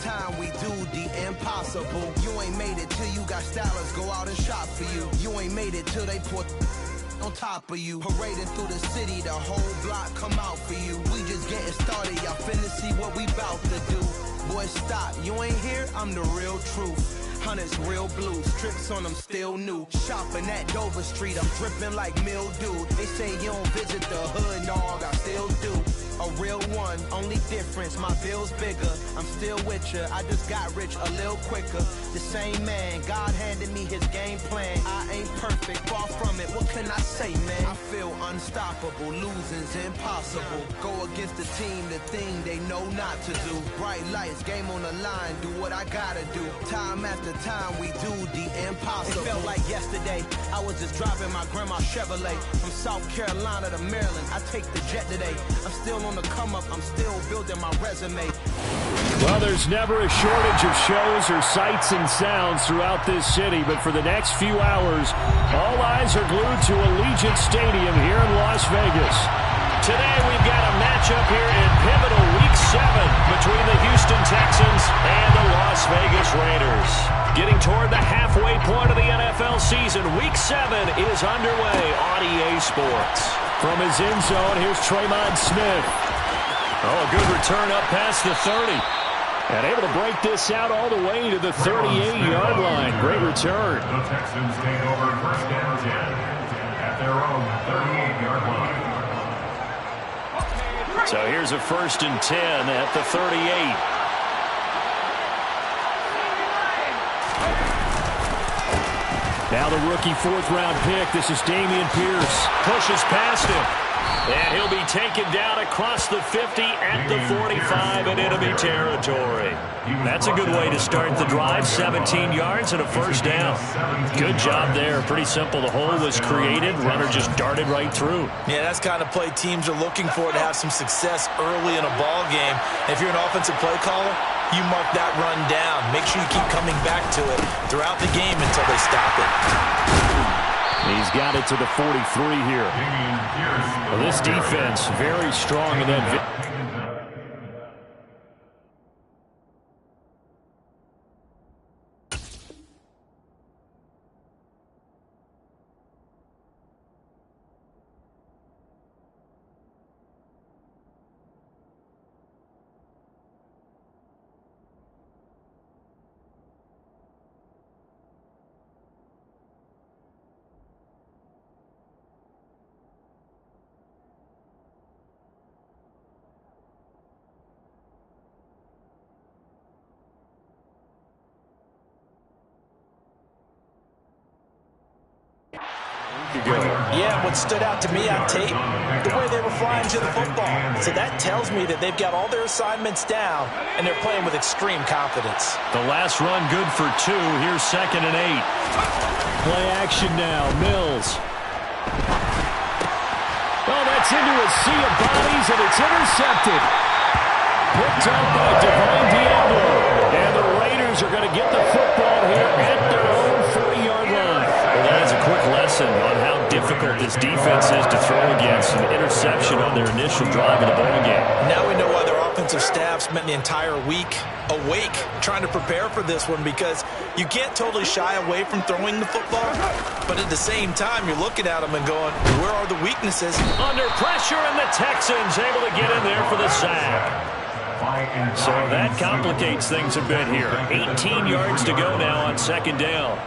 time, we do the impossible. You ain't made it till you got stylers go out and shop for you. You ain't made it till they put on top of you. Parading through the city, the whole block come out for you. We just getting started, y'all finna see what we bout to do. Boy, stop, you ain't here, I'm the real truth. Hunters, real blues, tricks on them still new. Shopping at Dover Street, I'm dripping like mildew. They say you don't visit the hood, dog, I still do. A real one, only difference, my bill's bigger. I'm still with ya, I just got rich a little quicker. The same man, God handed me his game plan. I ain't perfect, far from it, what can I say, man? I feel unstoppable, losing's impossible. Go against the team, the thing they know not to do. Bright lights, game on the line, do what I gotta do. Time after time, we do the impossible. It felt like yesterday, I was just driving my grandma's Chevrolet. From South Carolina to Maryland, I take the jet today. I'm still on the come up, I'm still building my resume. Well, there's never a shortage of shows or sights and sounds throughout this city, but for the next few hours, all eyes are glued to Allegiant Stadium here in Las Vegas. Today we've got a matchup here in pivotal Week 7 between the Houston Texans and the Las Vegas Raiders. Getting toward the halfway point of the NFL season, Week 7 is underway on EA Sports. From his end zone, here's Tremon Smith. Oh, a good return up past the 30. And able to break this out all the way to the 38-yard line. Great return. The Texans take over first down 10 at their own 38-yard line. So here's a 1st and 10 at the 38. Now the rookie 4th-round pick. This is Dameon Pierce. Pushes past him. And he'll be taken down across the 50 at the 45 in enemy territory. That's a good way to start the drive. 17 yards and a 1st down. Good job there. Pretty simple. The hole was created. Runner just darted right through. Yeah, that's the kind of play teams are looking for to have some success early in a ball game. If you're an offensive play caller, you mark that run down. Make sure you keep coming back to it throughout the game until they stop it. He's got it to the 43 here. Well, this defense very strong in that. Yeah, what stood out to me on tape, the way they were flying to the football. So that tells me that they've got all their assignments down, and they're playing with extreme confidence. The last run good for 2. Here's 2nd and 8. Play action now. Mills. Oh, that's into a sea of bodies, and it's intercepted. Picked up by Devine Diablo. And the Raiders are going to get the football here at their own 40-yard line. Well, that is a quick lesson on how difficult this defense is to throw against. An interception on their initial drive of the ball game. Now we know why their offensive staff spent the entire week awake trying to prepare for this one, because you can't totally shy away from throwing the football, but at the same time you're looking at them and going, where are the weaknesses? Under pressure, and the Texans able to get in there for the sack. So that complicates things a bit here. 18 yards to go now on 2nd down.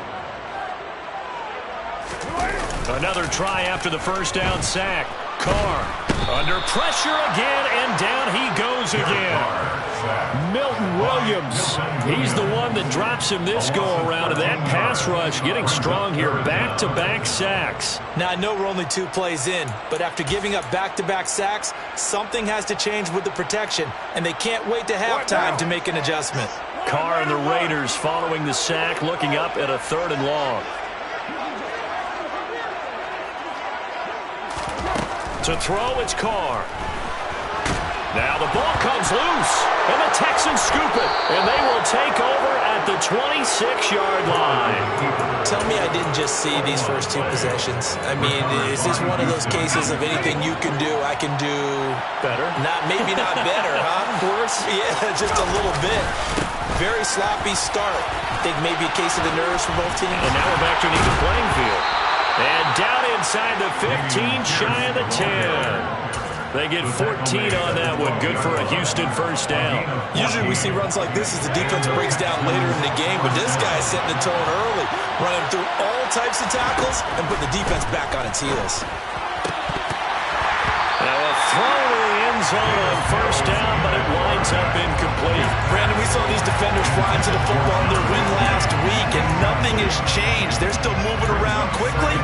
Another try after the 1st down sack. Carr under pressure again, and down he goes again. Milton Williams, he's the one that drops him this go-around, and that pass rush getting strong here. Back-to-back sacks. Now, I know we're only 2 plays in, but after giving up back-to-back sacks, something has to change with the protection, and they can't wait to halftime to make an adjustment. Carr and the Raiders following the sack, looking up at a 3rd and long. To throw, it's Carr. Now the ball comes loose, and the Texans scoop it, and they will take over at the 26-yard line. Tell me I didn't just see these first 2 possessions. I mean, is this one of those cases of anything you can do, I can do better? Maybe not better, huh? Worse? Yeah, just a little bit. very sloppy start. I think maybe a case of the nerves for both teams. And now we're back to an even playing field. And down inside the 15, shy of the 10. They get 14 on that one. Good for a Houston first down. Usually we see runs like this as the defense breaks down later in the game, but this guy's setting the tone early, running through all types of tackles and putting the defense back on its heels. Now a throw to the end zone on first down, but it winds up incomplete. Brandon, we saw these defenders flying to the football in their win last week, and nothing has changed. They're still moving around quickly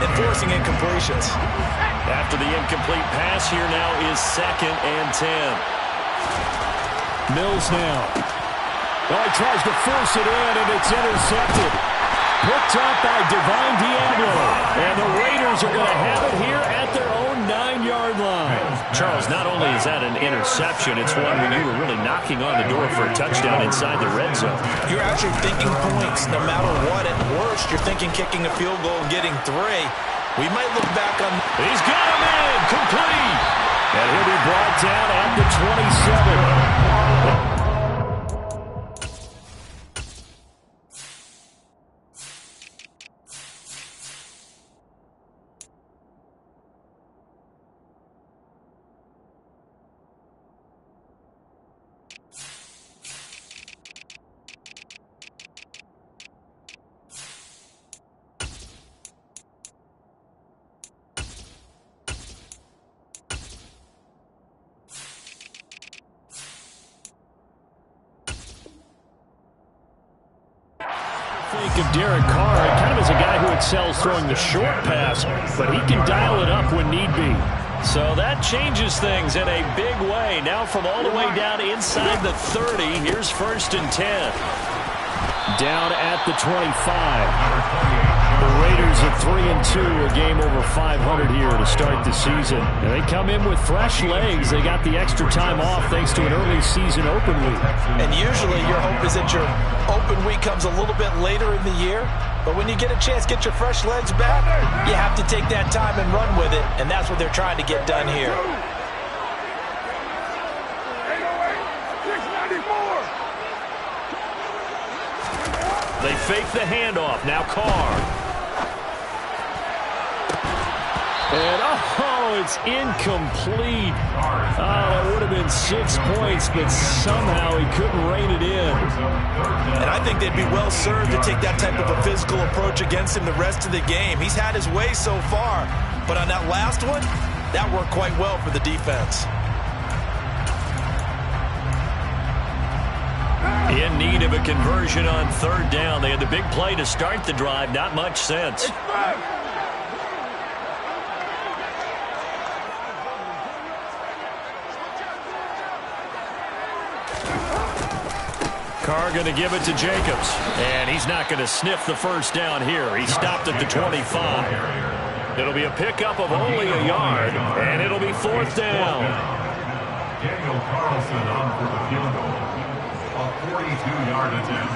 and forcing incompletions. After the incomplete pass, here now is 2nd and 10. Mills now. Oh, he tries to force it in, and it's intercepted. Picked up by Divine Diablo. And the Raiders are going to have it here at their own 9-yard line. Charles, not only is that an interception, it's one when you were really knocking on the door for a touchdown inside the red zone. You're actually thinking points no matter what. At worst, you're thinking kicking a field goal and getting 3. We might look back on... He's got him in! Complete! And he'll be brought down at the 27. Think of Derek Carr kind of as a guy who excels throwing the short pass, but he can dial it up when need be. So that changes things in a big way. Now from all the way down inside the 30, here's 1st and 10. Down at the 25. The Raiders at 3-2, a game over 500 here to start the season. And they come in with fresh legs. They got the extra time off thanks to an early season open week. And usually your hope is that your open week comes a little bit later in the year. But when you get a chance to get your fresh legs back, you have to take that time and run with it. And that's what they're trying to get done here. They fake the handoff. Now Carr. And, oh, it's incomplete. Oh, that would have been 6 points, but somehow he couldn't rein it in. And I think they'd be well served to take that type of a physical approach against him the rest of the game. He's had his way so far, but on that last one, that worked quite well for the defense. In need of a conversion on 3rd down. They had the big play to start the drive. Not much sense. Carr going to give it to Jacobs. And he's not going to sniff the first down here. He stopped at the 25. It'll be a pickup of only a yard, and it'll be 4th down. Daniel Carlson on for the field goal. A 42-yard attempt.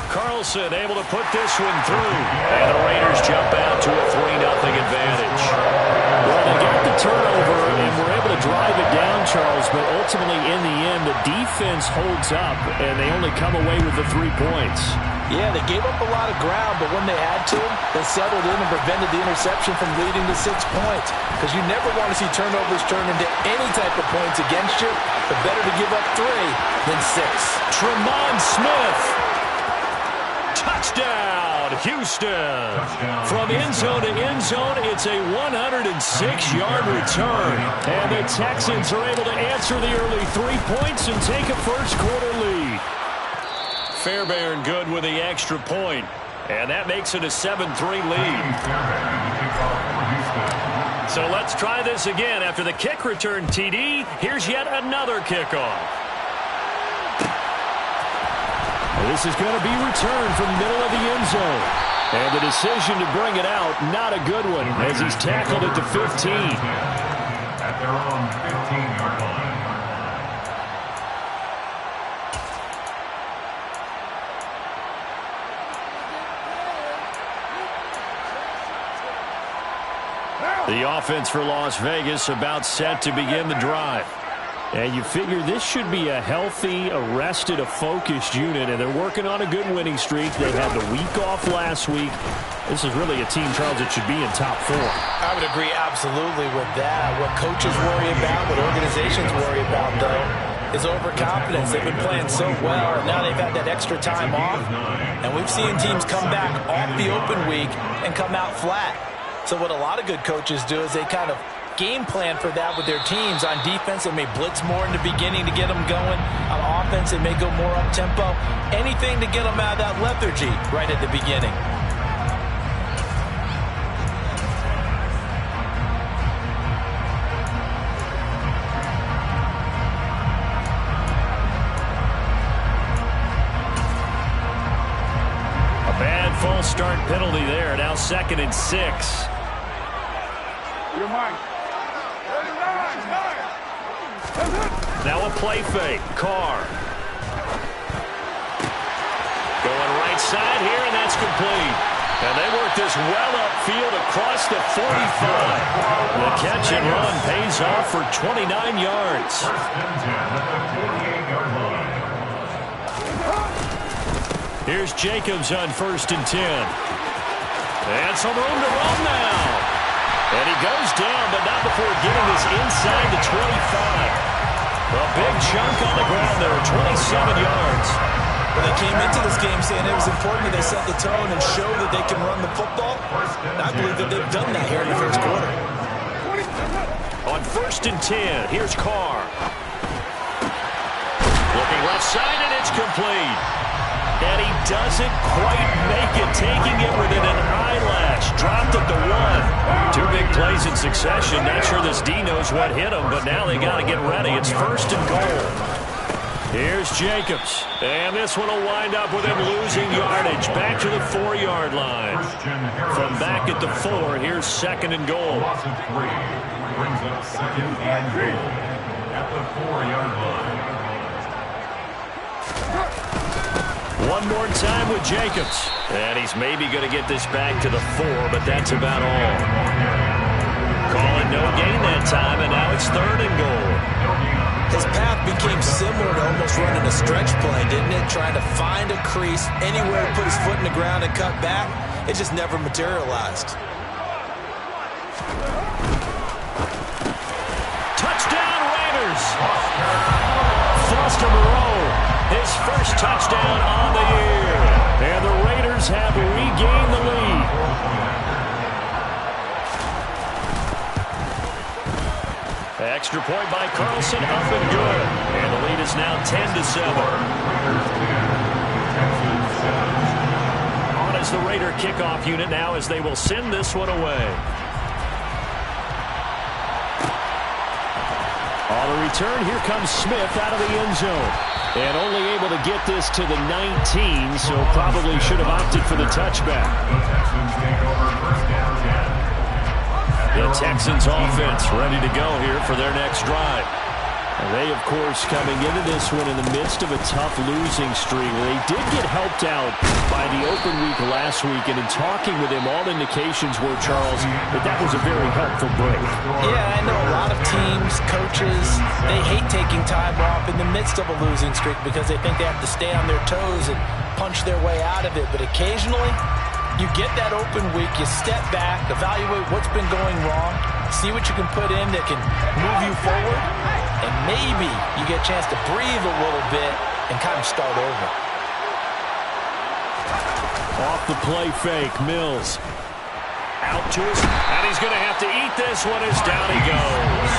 Carlson able to put this one through. And the Raiders jump out to a 3-0 advantage. Well, they got the turnover and were able to drive it down, Charles, but ultimately in the end, the defense holds up, and they only come away with the 3 points. Yeah, they gave up a lot of ground, but when they had to, they settled in and prevented the interception from leading to 6 points. Because you never want to see turnovers turn into any type of points against you, but better to give up 3 than 6. Tremont Smith. Touchdown, Houston. Touchdown. From end zone to end zone, it's a 106-yard return. And the Texans are able to answer the early 3 points and take a first-quarter lead. Fairbairn good with the extra point. And that makes it a 7-3 lead. So let's try this again. After the kick return TD, here's yet another kickoff. This is going to be returned from the middle of the end zone. And the decision to bring it out, not a good one, as he's tackled at the 15. At their own 15-yard line. The offense for Las Vegas about set to begin the drive. And you figure this should be a healthy, a focused unit, and they're working on a good winning streak. They had the week off last week. This is really a team, Charles, that should be in top 4. I would agree absolutely with that. What coaches worry about, what organizations worry about, though, is overconfidence. They've been playing so well, and now they've had that extra time off. And we've seen teams come back off the open week and come out flat. So what a lot of good coaches do is they kind of game plan for that with their teams. On defense, they may blitz more in the beginning to get them going. On offense, they may go more up-tempo. Anything to get them out of that lethargy right at the beginning. False start penalty there. Now 2nd and 6. Now a play fake. Carr. Going right side here, and that's complete. And they work this well upfield across the 45. The catch and run pays off for 29 yards. First and 10 at the 48-yard line. Here's Jacobs on 1st and 10. And some room to run now. And he goes down, but not before getting this inside the 25. A big chunk on the ground there, 27 yards. Well, they came into this game saying it was important that they set the tone and show that they can run the football. And I believe that they've done that here in the first quarter. On 1st and 10, here's Carr. Looking left side, and it's complete. And he doesn't quite make it, taking it within an eyelash. Dropped at the 1. 2 big plays in succession. Not sure this D knows what hit him, but now they got to get ready. It's 1st and goal. Here's Jacobs. And this one will wind up with him losing yardage. Back to the 4-yard line. From back at the 4, here's 2nd and goal. Loss of 3 brings up 2nd and goal at the 4-yard line. One more time with Jacobs. And he's maybe going to get this back to the 4, but that's about all. Calling no gain that time, and now it's 3rd and goal. His path became similar to almost running a stretch play, didn't it? Trying to find a crease, anywhere to put his foot in the ground and cut back. It just never materialized. Touchdown, Raiders! Foster Moreau, his first touchdown on the year. And the Raiders have regained the lead. Extra point by Carlson, up and good. And the lead is now 10-7. On as the Raider kickoff unit now as they will send this one away. On the return, here comes Smith out of the end zone. And only able to get this to the 19, so probably should have opted for the touchback. The Texans offense ready to go here for their next drive. And they, of course, coming into this one in the midst of a tough losing streak. They did get helped out by the open week last week, and in talking with him, all indications were, Charles, that was a very helpful break. Yeah, I know a lot of teams, coaches, they hate taking time off in the midst of a losing streak because they think they have to stay on their toes and punch their way out of it. But occasionally, you get that open week, you step back, evaluate what's been going wrong, see what you can put in that can move you forward, and maybe you get a chance to breathe a little bit and kind of start over. Off the play fake, Mills. Out to us, and he's going to have to eat this one as down he goes.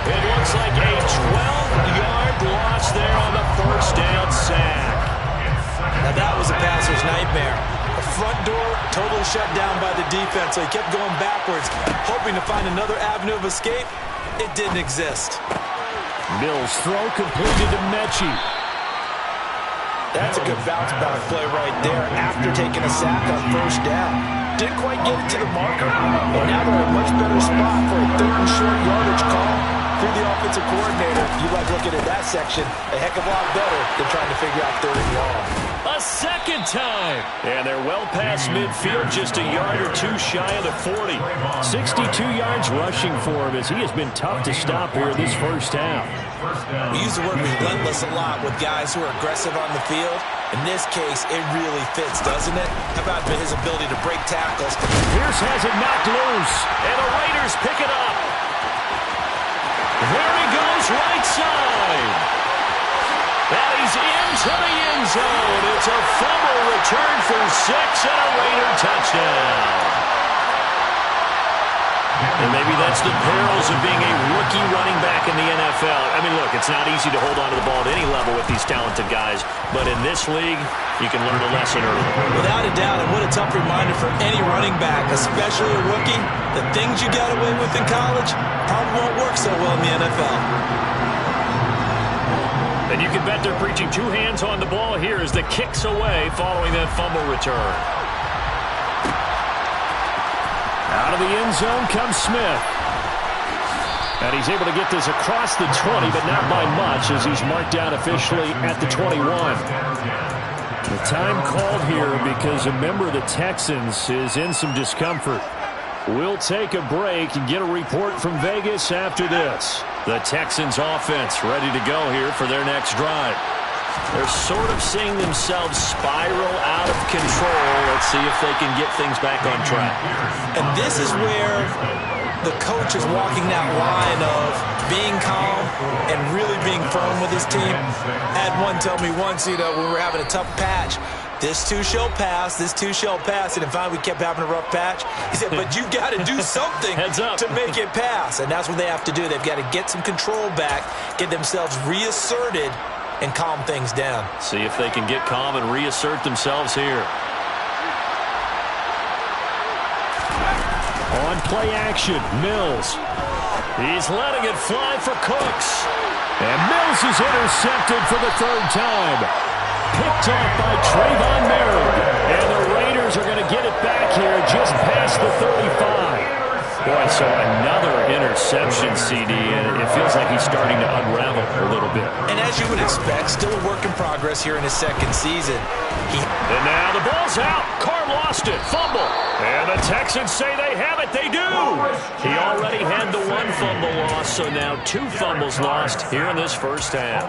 It looks like a 12-yard loss there on the first down sack. Now that was a passer's nightmare. The front door totally shut down by the defense, so he kept going backwards, hoping to find another avenue of escape. It didn't exist. Mills' throw completed to Mechie. That's a good bounce-back play right there after taking a sack on first down. Didn't quite get it to the marker, but now they're in a much better spot for a 3rd and short yardage call. If you're the offensive coordinator, you like looking at that section a heck of a lot better than trying to figure out 3rd and long. A second time. And they're well past midfield, just a yard or two shy of the 40. 62 yards rushing for him as he has been tough to stop here this first half. We use the word relentless a lot with guys who are aggressive on the field. In this case, it really fits, doesn't it? How about his ability to break tackles? Pierce has it knocked loose, and the Raiders pick it up. There he goes, right side. And he's into the end zone. It's a fumble return for 6 and a Raider touchdown. And maybe that's the perils of being a rookie running back in the NFL. I mean, look, it's not easy to hold on to the ball at any level with these talented guys. But in this league, you can learn a lesson early. Without a doubt, and what a tough reminder for any running back, especially a rookie. The things you got away with in college probably won't work so well in the NFL. And you can bet they're preaching 2 hands on the ball here as the kick's away following that fumble return. Out of the end zone comes Smith. And he's able to get this across the 20, but not by much as he's marked down officially at the 21. The time called here because a member of the Texans is in some discomfort. We'll take a break and get a report from Vegas after this. The Texans offense ready to go here for their next drive. They're sort of seeing themselves spiral out of control. Let's see if they can get things back on track. And this is where the coach is walking that line of being calm and really being firm with his team. I had one tell me once, when we were having a tough patch, this too shall pass, this too shall pass. And in fact, we kept having a rough patch. He said, but you got to do something to make it pass. And that's what they have to do. They've got to get some control back, get themselves reasserted, and calm things down. See if they can get calm and reassert themselves here. On play action, Mills. He's letting it fly for Cooks. And Mills is intercepted for the 3rd time. Picked off by Trayvon Merritt. And the Raiders are going to get it back here just past the 35. Boy, so another interception, CD, and it feels like he's starting to unravel a little bit. And as you would expect, still a work in progress here in his 2nd season. And now the ball's out. Carr lost it. Fumble. And the Texans say they have it. They do. He already had the 1 fumble loss, so now 2 fumbles lost here in this first half.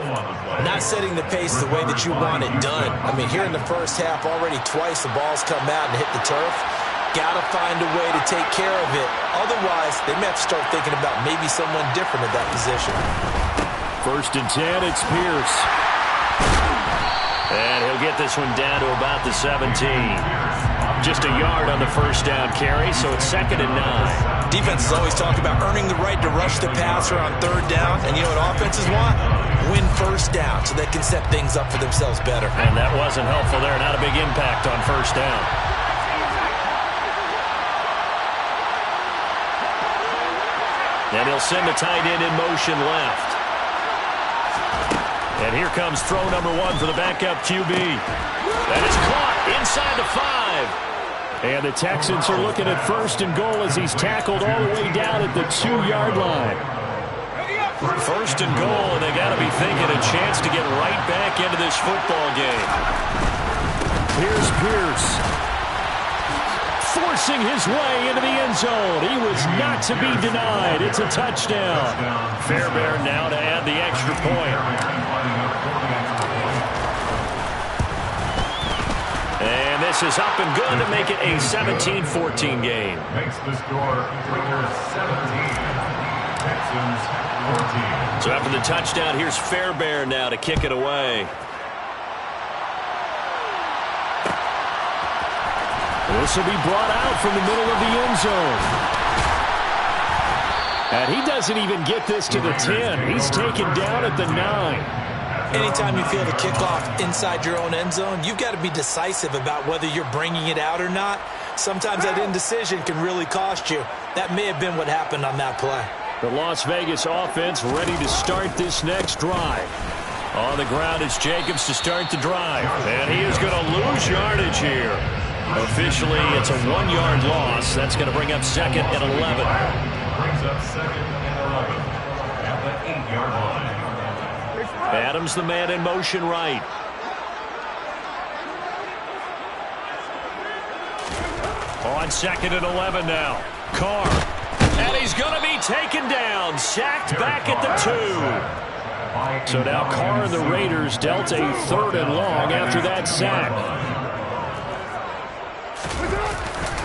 Not setting the pace the way that you want it done. I mean, here in the first half, already twice the ball's come out and hit the turf. Got to find a way to take care of it. Otherwise, they may have to start thinking about maybe someone different at that position. 1st and 10, it's Pierce. And he'll get this one down to about the 17. Just a yard on the 1st down carry, so it's 2nd and 9. Defenses always talk about earning the right to rush the passer on 3rd down. And you know what offenses want? Win 1st down so they can set things up for themselves better. And that wasn't helpful there. Not a big impact on 1st down. And he'll send the tight end in motion left. And here comes throw number 1 for the backup QB. That is caught inside the 5. And the Texans are looking at 1st and goal as he's tackled all the way down at the 2-yard line. 1st and goal, and they got to be thinking a chance to get right back into this football game. Here's Pierce. Forcing his way into the end zone. He was not to be denied. It's a touchdown. Fairbairn now to add the extra point. And this is up and good to make it a 17-14 game. Makes the score Raiders 17, Texans 14. So after the touchdown, here's Fairbairn now to kick it away. This will be brought out from the middle of the end zone. And he doesn't even get this to the 10. He's taken down at the 9. Anytime you feel the kickoff inside your own end zone, you've got to be decisive about whether you're bringing it out or not. Sometimes that indecision can really cost you. That may have been what happened on that play. The Las Vegas offense ready to start this next drive. On the ground is Jacobs to start the drive. And he is going to lose yardage here. Officially, it's a 1-yard loss. That's going to bring up 2nd and 11. Brings up 2nd and 11. At 8-yard line. Adams the man in motion right. On 2nd and 11 now. Carr. And he's going to be taken down. Sacked back at the 2. So now Carr and the Raiders dealt a 3rd and long after that sack.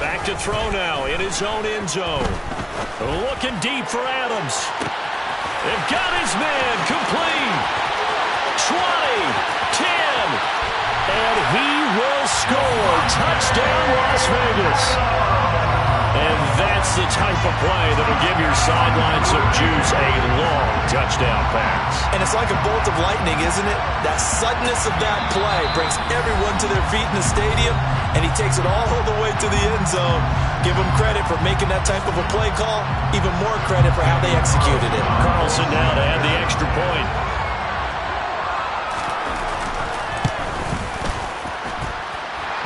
Back to throw now in his own end zone. Looking deep for Adams. They've got his man complete. 20, 10, and he will score. Touchdown, Las Vegas. And that's the type of play that'll give your sidelines some juice. A long touchdown pass. And it's like a bolt of lightning, isn't it? That suddenness of that play brings everyone to their feet in the stadium, and he takes it all the way to the end zone. Give him credit for making that type of a play call. Even more credit for how they executed it. Carlson now to add the extra point.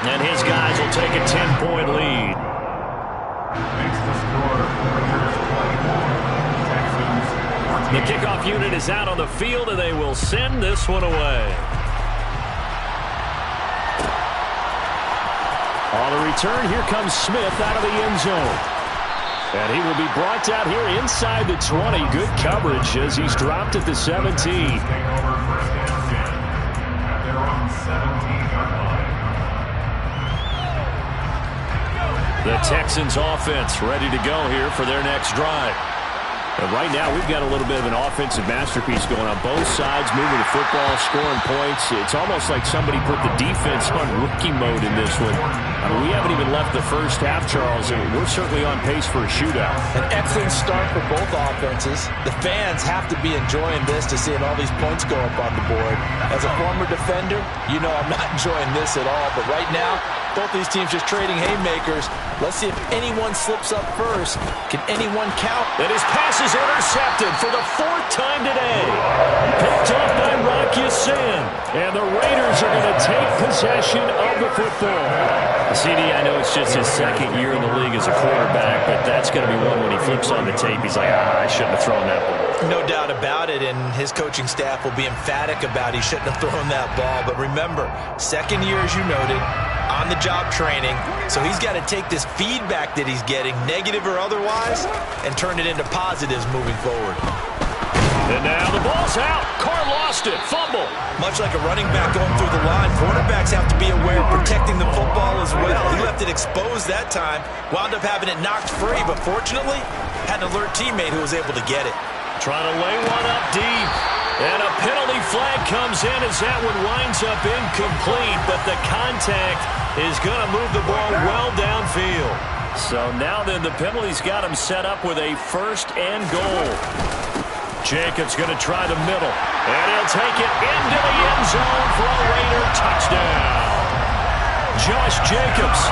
And his guys will take a 10-point lead. Makes the score, Raiders 24, Texans 14. The kickoff unit is out on the field, and they will send this one away. On the return, here comes Smith out of the end zone. And he will be brought out here inside the 20. Good coverage as he's dropped at the 17. Take over 1st and 10 at their own 17-yard line. The Texans offense ready to go here for their next drive. And right now, we've got a little bit of an offensive masterpiece going on both sides, moving the football, scoring points. It's almost like somebody put the defense on rookie mode in this one. I mean, we haven't even left the first half, Charles, and we're certainly on pace for a shootout. An excellent start for both offenses. The fans have to be enjoying this to seeing all these points go up on the board. As a former defender, you know I'm not enjoying this at all. But right now, both these teams just trading haymakers. Let's see if anyone slips up first. Can anyone count? And his pass is intercepted for the 4th time today. Picked off by Rock Ya-Sin. And the Raiders are going to take possession of the football. CD, I know it's just his 2nd year in the league as a quarterback, but that's going to be one when he flips on the tape. He's like, I shouldn't have thrown that ball. No doubt about it, and his coaching staff will be emphatic about he shouldn't have thrown that ball. But remember, 2nd year, as you noted, on-the-job training, so he's got to take this feedback that he's getting, negative or otherwise, and turn it into positives moving forward. And now the ball's out. Carr lost it. Fumble. Much like a running back going through the line, quarterbacks have to be aware of protecting the football as well. He left it exposed that time, wound up having it knocked free, but fortunately, had an alert teammate who was able to get it. Trying to lay one up deep. And a penalty flag comes in as that one winds up incomplete, but the contact is going to move the ball well downfield. So now then, the penalty's got him set up with a 1st and goal. Jacobs going to try the middle, and he'll take it into the end zone for a Raider touchdown. Josh Jacobs,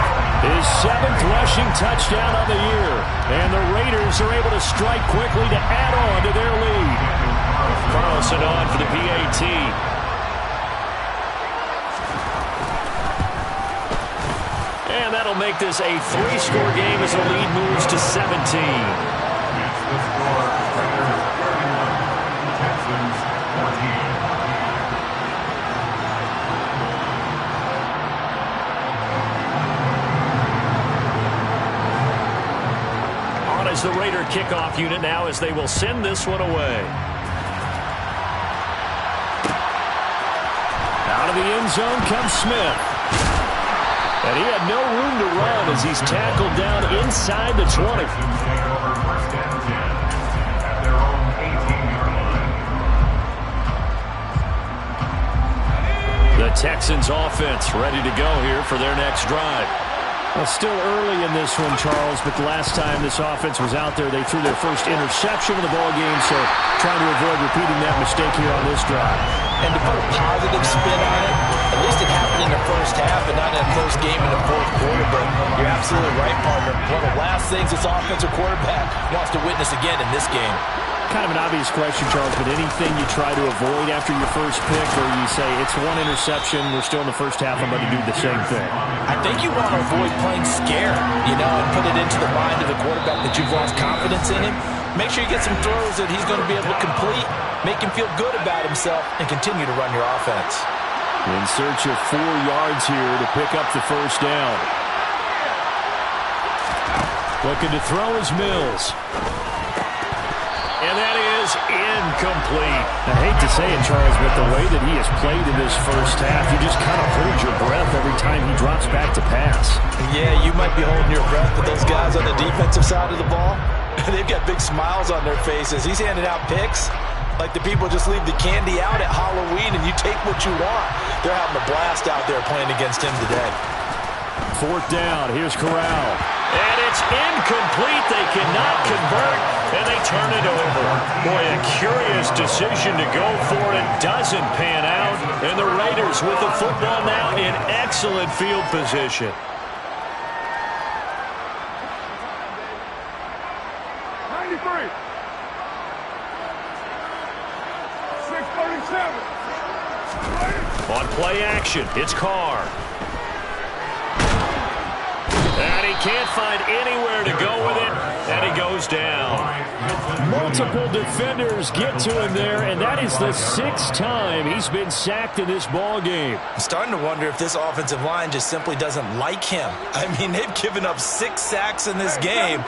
his 7th rushing touchdown of the year, and the Raiders are able to strike quickly to add on to their lead. Carlson on for the PAT. And that'll make this a 3-score game as the lead moves to 17. Makes the score, Raiders 31, Texans 14. On as the Raider kickoff unit now as they will send this one away. Out of the end zone comes Smith. And he had no room to run as he's tackled down inside the 20. Texans take over 1st and 10 at their own 18-yard line. The Texans offense ready to go here for their next drive. Well, still early in this one, Charles, but the last time this offense was out there, they threw their first interception of the ballgame, so trying to avoid repeating that mistake here on this drive. And to put a positive spin on it, at least it happened in the first half and not in a close game in the 4th quarter, but you're absolutely right, partner. One of the last things this offensive quarterback wants to witness again in this game. Kind of an obvious question, Charles, but anything you try to avoid after your first pick, or you say it's one interception, we're still in the first half, I'm going to do the same thing? I think you want to avoid playing scared, and put it into the mind of the quarterback that you've lost confidence in him. Make sure you get some throws that he's going to be able to complete, make him feel good about himself, and continue to run your offense. In search of 4 yards here to pick up the first down. Looking to throw is Mills. And that is incomplete. I hate to say it, Charles, but the way that he has played in this first half, you just kind of hold your breath every time he drops back to pass. Yeah, you might be holding your breath, but those guys on the defensive side of the ball, they've got big smiles on their faces. He's handing out picks like the people just leave the candy out at Halloween and you take what you want. They're having a blast out there playing against him today. 4th down. Here's Corral. And it's incomplete. They cannot convert, and they turn it over. Boy, a curious decision to go for it. Doesn't pan out, and the Raiders with the football now in excellent field position. On play action, it's Carr. And he can't find anywhere to go with it, and he goes down. Multiple defenders get to him there, and that is the 6th time he's been sacked in this ball game. I'm starting to wonder if this offensive line just simply doesn't like him. I mean, they've given up 6 sacks in this game.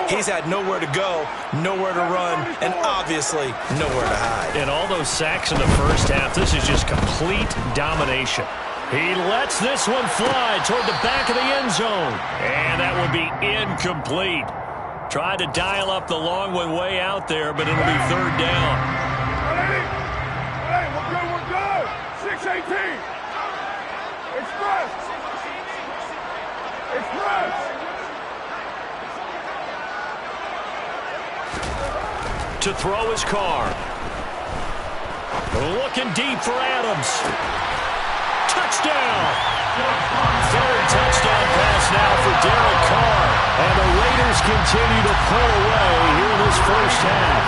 He's had nowhere to go, nowhere to run, and obviously nowhere to hide. And all those sacks in the first half, this is just complete domination. He lets this one fly toward the back of the end zone. And that will be incomplete. Tried to dial up the long one way out there, but it'll be 3rd down. Hey, we're good. 6-18. Express. To throw his Carr. Looking deep for Adams. Touchdown! 3rd touchdown pass now for Derek Carr. And the Raiders continue to pull away here in this first half.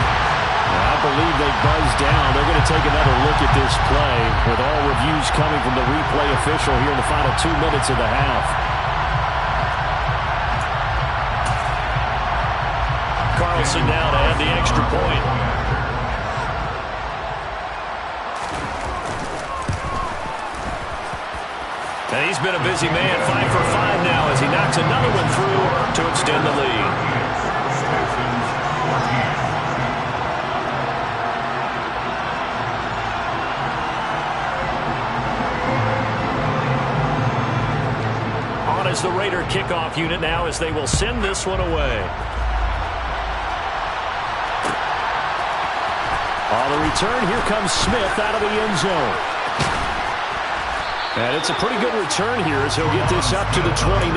I believe they buzzed down. They're going to take another look at this play with all reviews coming from the replay official here in the final 2 minutes of the half. Carlson now to add the extra point. And he's been a busy man, 5 for 5 now as he knocks another one through to extend the lead. On as the Raider kickoff unit now as they will send this one away. On the return, here comes Smith out of the end zone. And it's a pretty good return here as he'll get this up to the 29.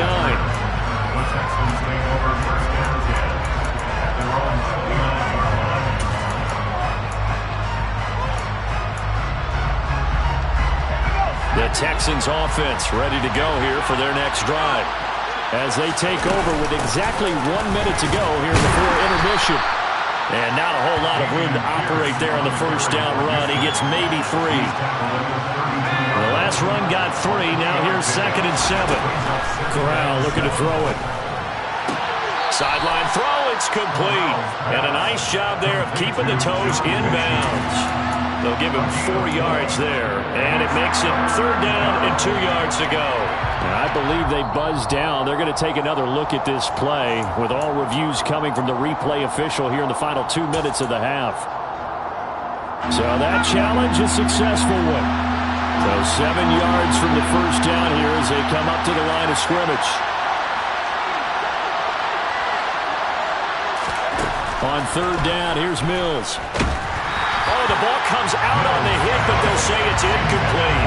The Texans offense ready to go here for their next drive as they take over with exactly 1 minute to go here before intermission. And not a whole lot of room to operate there on the first down run. He gets maybe 3. The last run got 3. Now here's 2nd and 7. Corral looking to throw it. Sideline throw. It's complete. And a nice job there of keeping the toes inbounds. They'll give him 4 yards there. And it makes it 3rd down and 2 yards to go. And I believe they buzzed down. They're going to take another look at this play with all reviews coming from the replay official here in the final 2 minutes of the half. So that challenge is a successful one. So 7 yards from the first down here as they come up to the line of scrimmage. On 3rd down, here's Mills. Oh, the ball comes out on the hit, but they'll say it's incomplete.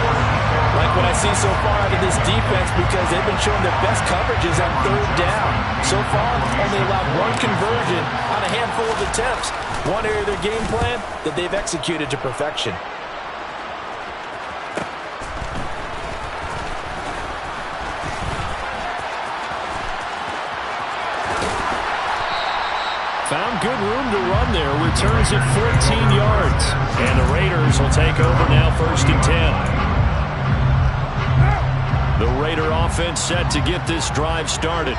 Like what I see so far out of this defense because they've been showing their best coverages on 3rd down. So far, only allowed 1 conversion on a handful of attempts. One area of their game plan that they've executed to perfection. Found good room to run there. Returns at 14 yards. And the Raiders will take over now 1st and 10. The Raider offense set to get this drive started.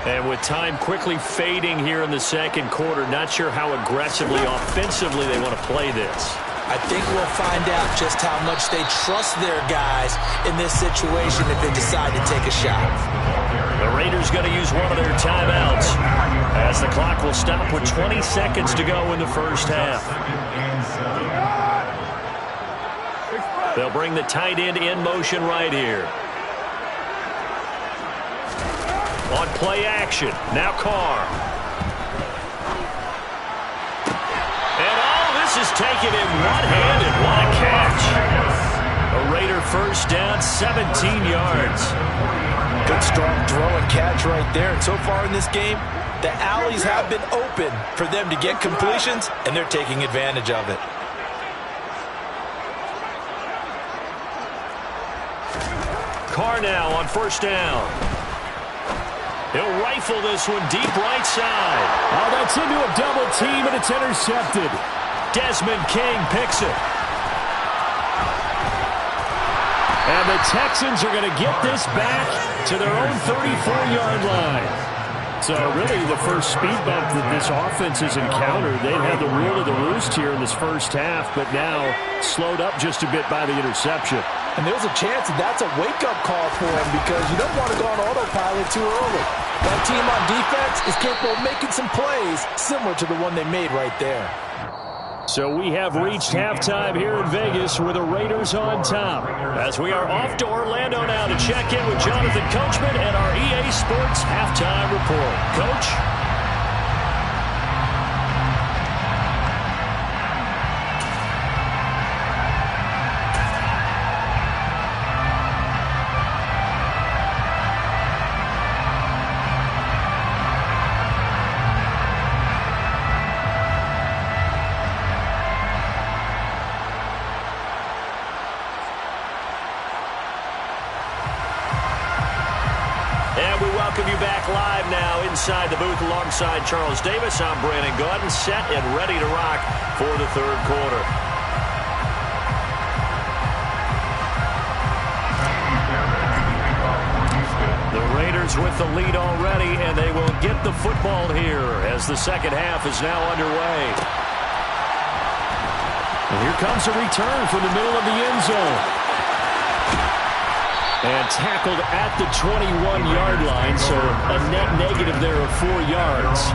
And with time quickly fading here in the second quarter, not sure how aggressively, offensively they want to play this. I think we'll find out just how much they trust their guys in this situation if they decide to take a shot. The Raiders going to use one of their timeouts as the clock will stop with 20 seconds to go in the first half. They'll bring the tight end in motion right here. On play action, now Carr. And all this is taken in one-handed. What a catch. A Raider first down, 17 yards. Good strong throw and catch right there. And so far in this game, the alleys have been open for them to get completions, and they're taking advantage of it. Carr now on first down. He'll rifle this one deep right side. Oh, that's into a double team, and it's intercepted. Desmond King picks it. And the Texans are going to get this back to their own 34-yard line. So really the first speed bump that this offense has encountered. They've had the rule of the roost here in this first half, but now slowed up just a bit by the interception. And there's a chance that that's a wake-up call for him because you don't want to go on autopilot too early. That team on defense is capable of making some plays similar to the one they made right there. So we have reached halftime here in Vegas with the Raiders on top. As we are off to Orlando now to check in with Jonathan Coachman and our EA Sports Halftime Report. Coach? Live now inside the booth alongside Charles Davis. I'm Brandon Gaudin, set and ready to rock for the third quarter. The Raiders with the lead already, and they will get the football here as the second half is now underway. And here comes a return from the middle of the end zone. And tackled at the 21-yard line, so a net negative there of 4 yards.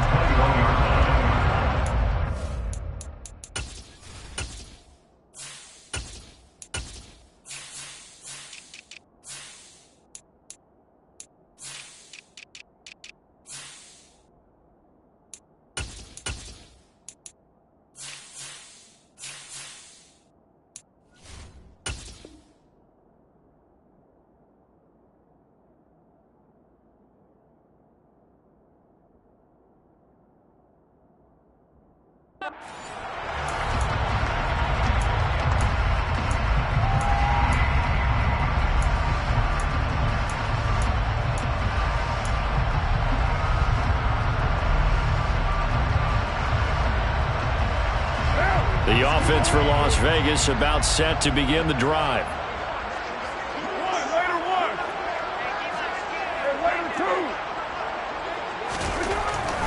The offense for Las Vegas about set to begin the drive.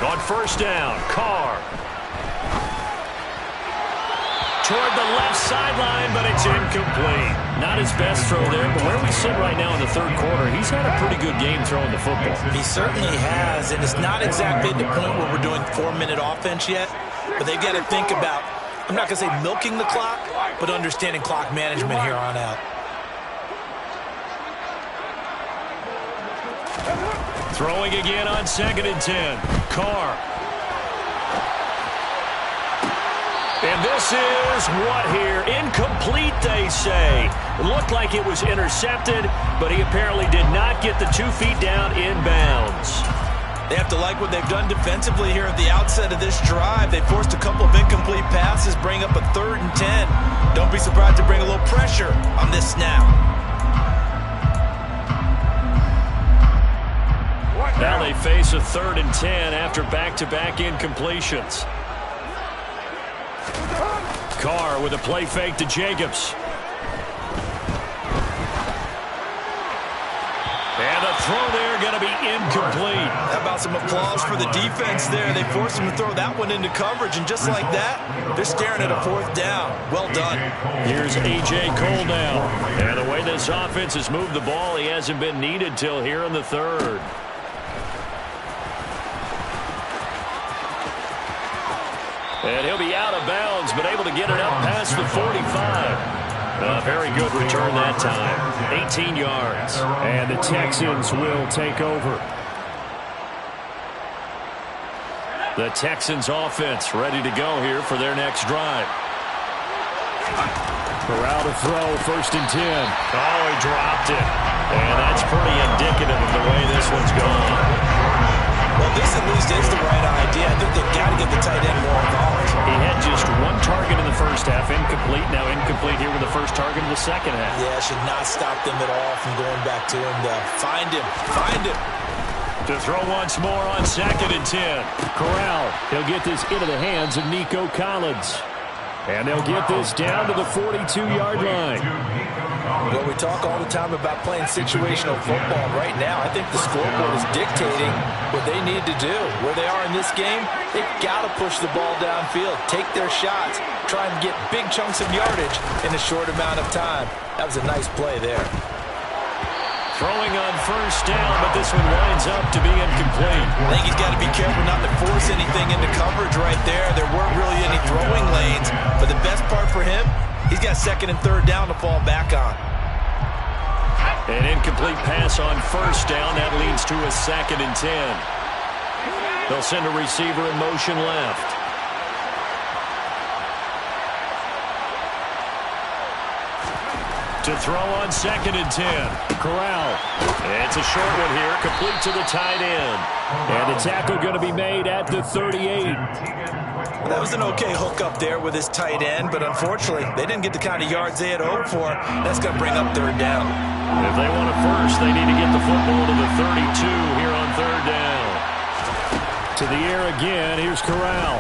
On first down, Carr. Toward the left sideline, but it's incomplete. Not his best throw there, but where we sit right now in the third quarter, he's had a pretty good game throwing the football. He certainly has, and it's not exactly at the point where we're doing 4-minute offense yet, but they've got to think about, I'm not going to say milking the clock, but understanding clock management here on out. Throwing again on 2nd and 10. Carr. And this is what here? Incomplete, they say. It looked like it was intercepted, but he apparently did not get the 2 feet down inbounds. They have to like what they've done defensively here at the outset of this drive. They forced a couple of incomplete passes, bring up a 3rd and 10. Don't be surprised to bring a little pressure on this snap. Now they face a 3rd and 10 after back-to-back incompletions. Carr with a play fake to Jacobs. And a throw there going to be incomplete. How about some applause for the defense there? They forced him to throw that one into coverage, and just like that, they're staring at a 4th down. Well done. Here's A.J. Cole now. And the way this offense has moved the ball, he hasn't been needed till here in the 3rd. And he'll be out of bounds, but able to get it up past the 45. A very good return that time. 18 yards. And the Texans will take over. The Texans offense ready to go here for their next drive. Corral to throw, 1st and 10. Oh, he dropped it. And that's pretty indicative of the way this one's gone. Well, this at least is the right idea. I think they've got to get the tight end more involved. He had just 1 target in the 1st half, incomplete. Now incomplete here with the 1st target in the 2nd half. Yeah, should not stop them at all from going back to him. Find him. To throw once more on 2nd and 10. Corral, he'll get this into the hands of Nico Collins. And they'll get this down to the 42-yard line. Well, we talk all the time about playing situational football. Right now, I think the scoreboard is dictating what they need to do. Where they are in this game, they've got to push the ball downfield, take their shots, try and get big chunks of yardage in a short amount of time. That was a nice play there. Throwing on 1st down, but this one winds up to be incomplete. I think he's got to be careful not to force anything into coverage right there. There weren't really any throwing lanes, but the best part for him, he's got 2nd and 3rd down to fall back on. An incomplete pass on 1st down. That leads to a 2nd and 10. They'll send a receiver in motion left. To throw on 2nd and 10. Corral. It's a short one here, complete to the tight end. And the tackle going to be made at the 38. That was an okay hook up there with his tight end, but unfortunately, they didn't get the kind of yards they had hoped for. That's going to bring up 3rd down. If they want it first, they need to get the football to the 32 here on 3rd down. To the air again, here's Corral.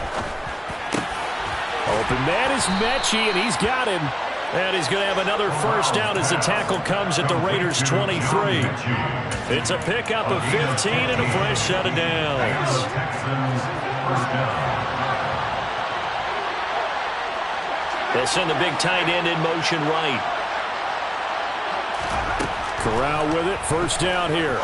Open man is Mechie, and he's got him. And he's going to have another 1st down as the tackle comes at the Raiders' 23. It's a pickup of 15 and a fresh set of downs. They'll send the big tight end in motion right. Corral with it. 1st down here.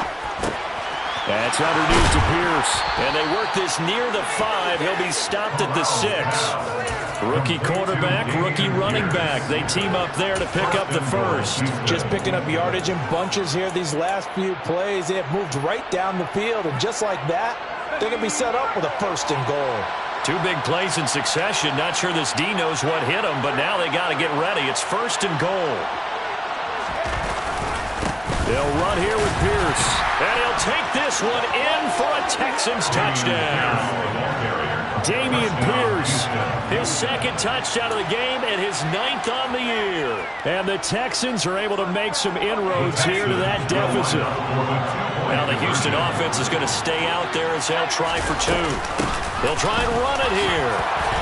That's underneath to Pierce. And they work this near the 5. He'll be stopped at the 6. Rookie quarterback, rookie running back. They team up there to pick up the 1st. Just picking up yardage in bunches here these last few plays. They have moved right down the field, and just like that, they're going to be set up with a 1st and goal. 2 big plays in succession. Not sure this D knows what hit him, but now they got to get ready. It's 1st and goal. They'll run here with Pierce. And he'll take this one in for a Texans touchdown. Dameon Pierce, his 2nd touchdown of the game and his 9th on the year. And the Texans are able to make some inroads here to that deficit. Now the Houston offense is going to stay out there as they'll try for 2. They'll try and run it here.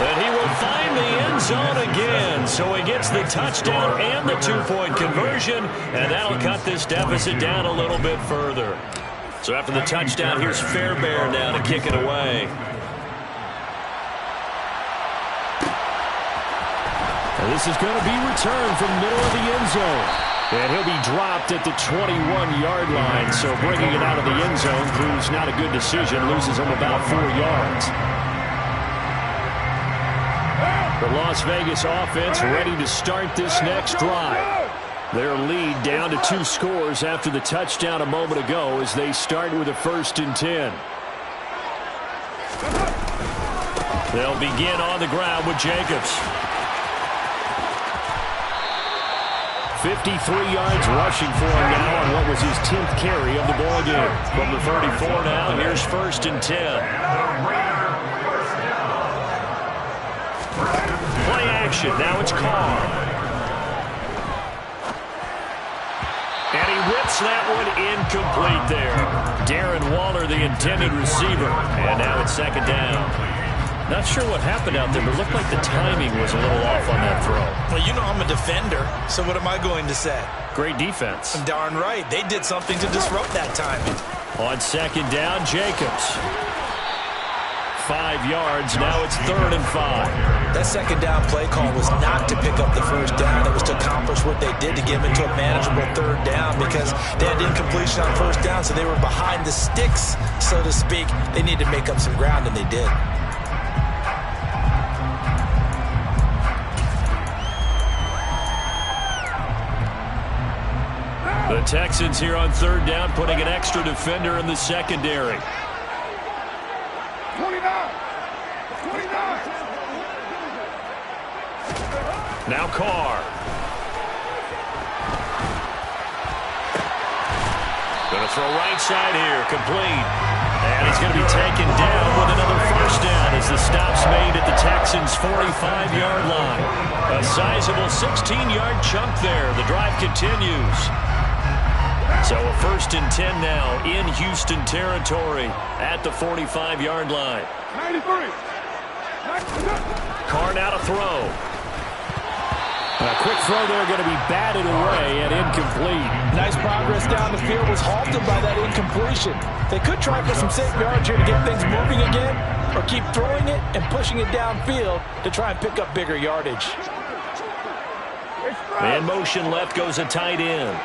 And he will find the end zone again. So he gets the touchdown and the 2-point conversion. And that'll cut this deficit down a little bit further. So after the touchdown, here's Fairbairn now to kick it away. And this is going to be returned from the middle of the end zone. And he'll be dropped at the 21-yard line. So bringing it out of the end zone proves not a good decision. Loses him about 4 yards. The Las Vegas offense ready to start this next drive. Their lead down to 2 scores after the touchdown a moment ago as they start with a 1st and 10. They'll begin on the ground with Jacobs. 53 yards rushing for him now on what was his 10th carry of the ball game. From the 34 now, here's 1st and 10. Play action, now it's Carr. And he whips that one incomplete there. Darren Waller, the intended receiver. And now it's 2nd down. Not sure what happened out there, but it looked like the timing was a little off on that throw. Well, you know I'm a defender, so what am I going to say? Great defense. Darn right. They did something to disrupt that timing. On second down, Jacobs. 5 yards. Now it's 3rd and 5. That second down play call was not to pick up the first down. It was to accomplish what they did to get them into a manageable 3rd down because they had incompletion on first down, so they were behind the sticks, so to speak. They needed to make up some ground, and they did. The Texans here on 3rd down, putting an extra defender in the secondary. 29. Now Carr. Going to throw right side here, complete. And he's going to be taken down with another first down as the stop's made at the Texans' 45-yard line. A sizable 16-yard chunk there. The drive continues. So a 1st and 10 now in Houston territory at the 45-yard line. 93. Carr now to throw. A quick throw there going to be batted away and incomplete. Nice progress down the field was halted by that incompletion. They could try for some safe yards here to get things moving again, or keep throwing it and pushing it downfield to try and pick up bigger yardage. In motion left goes a tight end.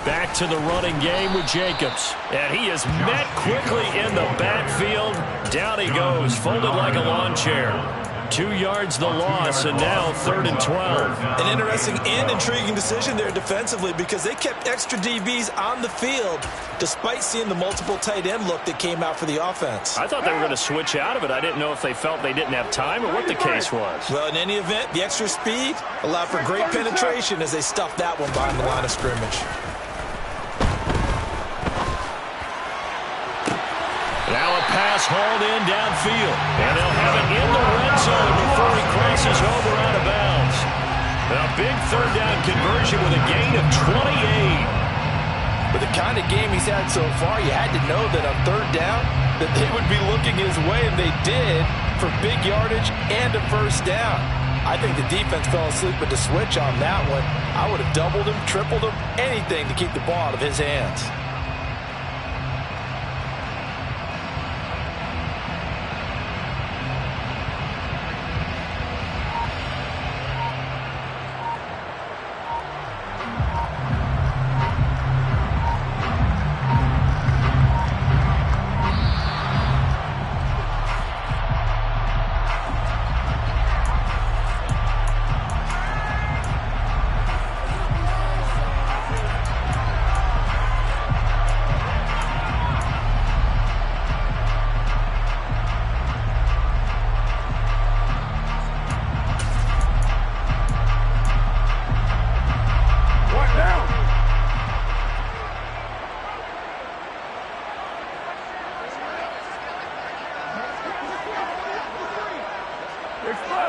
Back to the running game with Jacobs. And he is met quickly in the backfield. Down he goes, folded like a lawn chair. 2 yards the loss, and now 3rd and 12. An interesting and intriguing decision there defensively because they kept extra DBs on the field despite seeing the multiple tight end look that came out for the offense. I thought they were going to switch out of it. I didn't know if they felt they didn't have time or what the case was. Well, in any event, the extra speed allowed for great penetration as they stuffed that one behind the line of scrimmage. Now a pass hauled in downfield. And they'll have it in the red zone before he crosses over out of bounds. A big 3rd down conversion with a gain of 28. With the kind of game he's had so far, you had to know that on 3rd down that they would be looking his way, and they did, for big yardage and a first down. I think the defense fell asleep with the switch on that one. I would have doubled him, tripled him, anything to keep the ball out of his hands.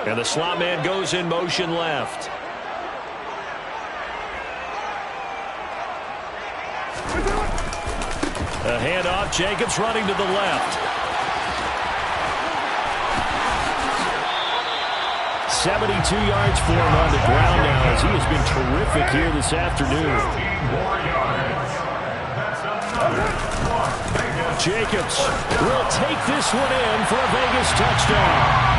And the slot man goes in motion left. A handoff. Jacobs running to the left. 72 yards for him on the ground now as he has been terrific here this afternoon. Jacobs will take this one in for a Vegas touchdown.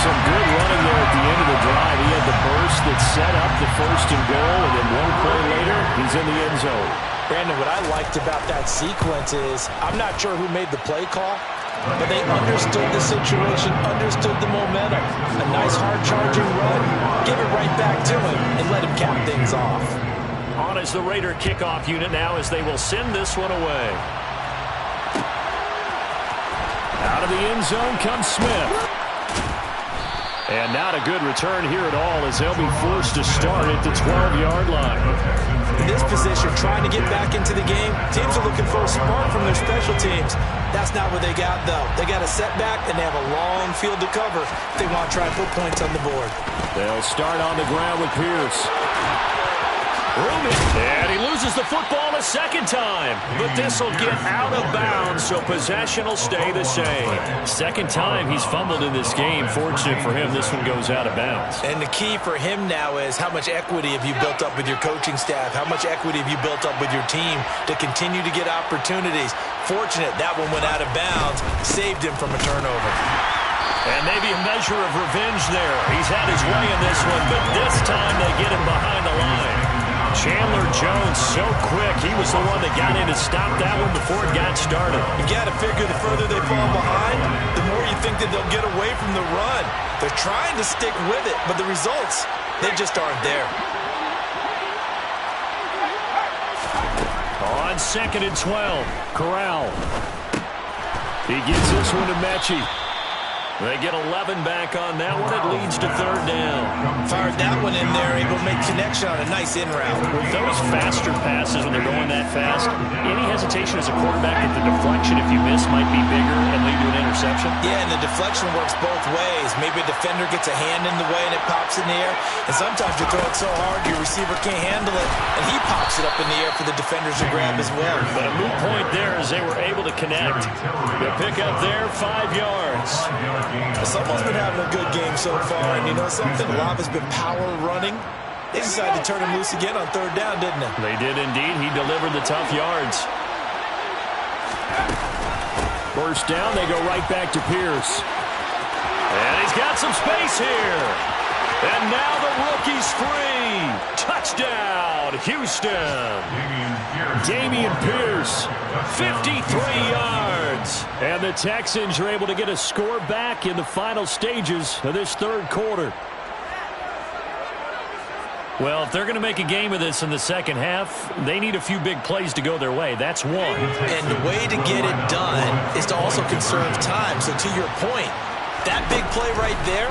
Some good running there at the end of the drive. He had the burst that set up the 1st and goal, and then one play later, he's in the end zone. Brandon, what I liked about that sequence is I'm not sure who made the play call, but they understood the situation, understood the momentum. A nice hard-charging run, give it right back to him, and let him cap things off. On is the Raider kickoff unit now as they will send this one away. Out of the end zone comes Smith. And not a good return here at all as they'll be forced to start at the 12-yard line. In this position, trying to get back into the game, teams are looking for a spark from their special teams. That's not what they got, though. They got a setback, and they have a long field to cover if they want to try and put points on the board. They'll start on the ground with Pierce. Room it. And he loses the football a second time. But this will get out of bounds, so possession will stay the same. Second time he's fumbled in this game. Fortunate for him, this one goes out of bounds. And the key for him now is how much equity have you built up with your coaching staff? How much equity have you built up with your team to continue to get opportunities? Fortunate that one went out of bounds, saved him from a turnover. And maybe a measure of revenge there. He's had his way in this one, but this time they get him behind the line. Chandler Jones so quick. He was the one that got in to stop that one before it got started. You got to figure the further they fall behind, the more you think that they'll get away from the run. They're trying to stick with it, but the results, they just aren't there. On 2nd and 12, Corral. He gives this one to Mechie. They get 11 back on that one. It leads to 3rd down. Fired that one in there, able to make connection on a nice in route. With those faster passes when they're going that fast, any hesitation as a quarterback that the deflection, if you miss, might be bigger and lead to an interception? Yeah, and the deflection works both ways. Maybe a defender gets a hand in the way and it pops in the air. And sometimes you throw it so hard your receiver can't handle it, and he pops it up in the air for the defenders to grab as well. But a moot point there as they were able to connect. The pick up there, 5 yards. Someone's been having a good game so far, and you know something? A lot has been power running. They decided to turn him loose again on 3rd down, didn't they? They did indeed. He delivered the tough yards. First down, they go right back to Pierce. And he's got some space here. And now the rookie's free. Touchdown, Houston. Dameon Pierce, 53 yards. And the Texans are able to get a score back in the final stages of this 3rd quarter. Well, if they're going to make a game of this in the second half, they need a few big plays to go their way. That's one. And the way to get it done is to also conserve time. So to your point, that big play right there,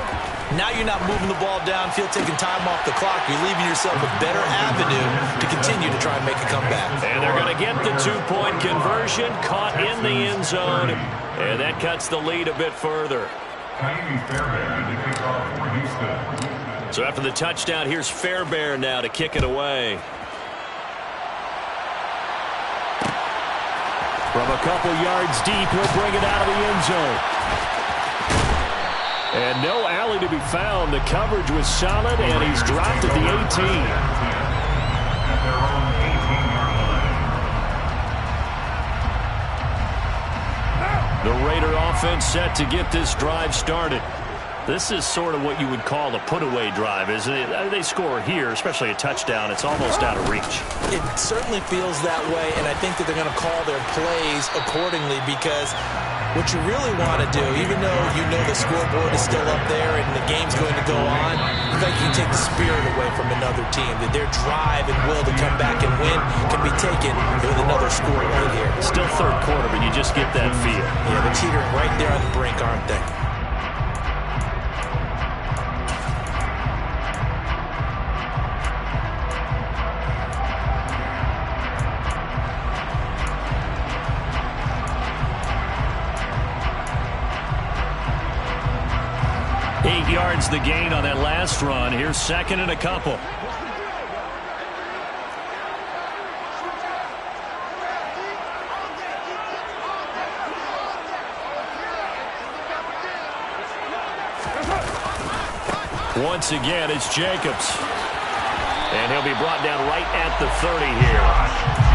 now you're not moving the ball downfield, taking time off the clock. You're leaving yourself a better avenue to continue to try and make a comeback. And they're going to get the 2-point conversion, caught in the end zone, and that cuts the lead a bit further. So after the touchdown, here's Fairbairn now to kick it away. From a couple yards deep, he'll bring it out of the end zone. And no alley to be found. The coverage was solid, and he's dropped at the 18. The Raider offense set to get this drive started. This is sort of what you would call a put-away drive, isn't it? They score here, especially a touchdown. It's almost out of reach. It certainly feels that way, and I think that they're going to call their plays accordingly because what you really want to do, even though you know the scoreboard is still up there and the game's going to go on, I think you take the spirit away from another team, that their drive and will to come back and win can be taken with another score right here. Still 3rd quarter, but you just get that feel. Yeah, they're teetering right there on the brink, aren't they? Yards the gain on that last run. Here's 2nd and a couple. Once again, it's Jacobs. And he'll be brought down right at the 30 here.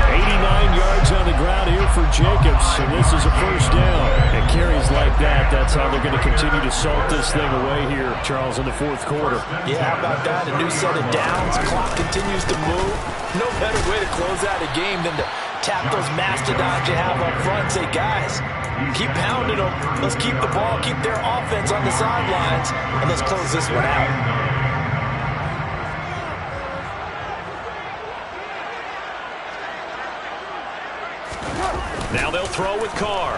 89 yards on the ground here for Jacobs, and this is a 1st down. And carries like that, that's how they're going to continue to salt this thing away here, Charles, in the 4th quarter. Yeah, how about that? A new set of downs. Clock continues to move. No better way to close out a game than to tap those mastodons you have up front and say, guys, keep pounding them. Let's keep the ball, keep their offense on the sidelines, and let's close this one out. Now they'll throw with Carr.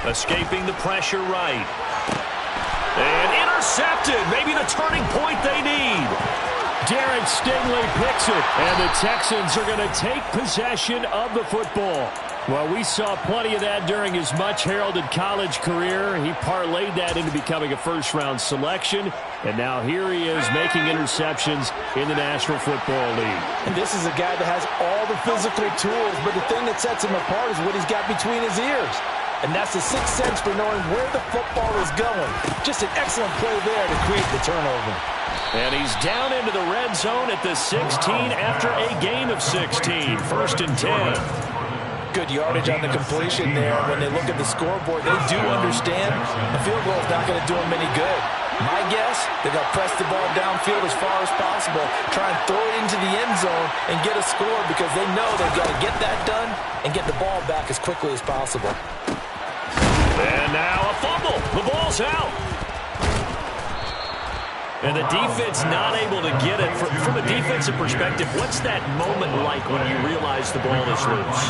Escaping the pressure right. And intercepted. Maybe the turning point they need. Derek Stingley picks it. And the Texans are going to take possession of the football. Well, we saw plenty of that during his much-heralded college career. He parlayed that into becoming a first-round selection, and now here he is making interceptions in the National Football League. And this is a guy that has all the physical tools, but the thing that sets him apart is what he's got between his ears. And that's the sixth sense for knowing where the football is going. Just an excellent play there to create the turnover. And he's down into the red zone at the 16 after a gain of 16. 1st and 10. Good yardage on the completion there. When they look at the scoreboard, they do understand a field goal is not going to do them any good. My guess, they're going to press the ball downfield as far as possible, try and throw it into the end zone and get a score because they know they've got to get that done and get the ball back as quickly as possible. And now a fumble. The ball's out. And the defense not able to get it. From a defensive perspective, what's that moment like when you realize the ball is loose?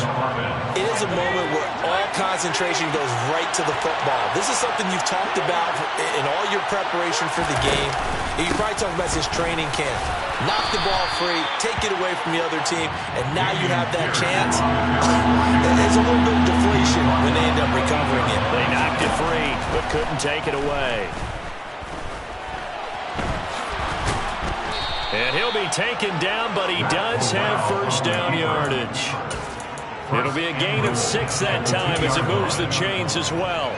It is a moment where all concentration goes right to the football. This is something you've talked about in all your preparation for the game. You probably talked about since training camp. Knock the ball free, take it away from the other team, and now you have that chance. There's a little bit of deflation when they end up recovering it. They knocked it free, but couldn't take it away. And he'll be taken down, but he does have first down yardage. It'll be a gain of 6 that time as it moves the chains as well.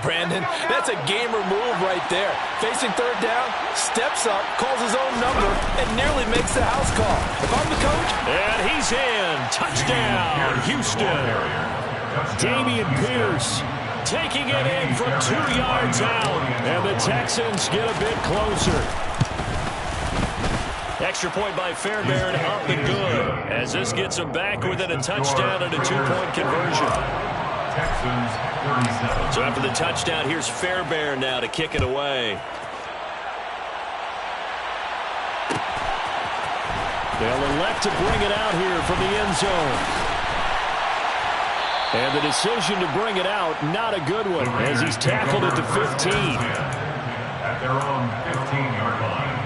Brandon, that's a gamer move right there. Facing third down, steps up, calls his own number, and nearly makes the house call. If I'm the coach... And he's in. Touchdown, Houston. Dameon Pierce taking it in from 2 yards out. And the Texans get a bit closer. Extra point by Fairbairn, up and good, as this gets them back within a touchdown and a 2-point conversion. Texans 37. So after the touchdown, here's Fairbairn now to kick it away. They'll elect to bring it out here from the end zone. And the decision to bring it out, not a good one, as he's tackled at the 15. At their own 15-yard line.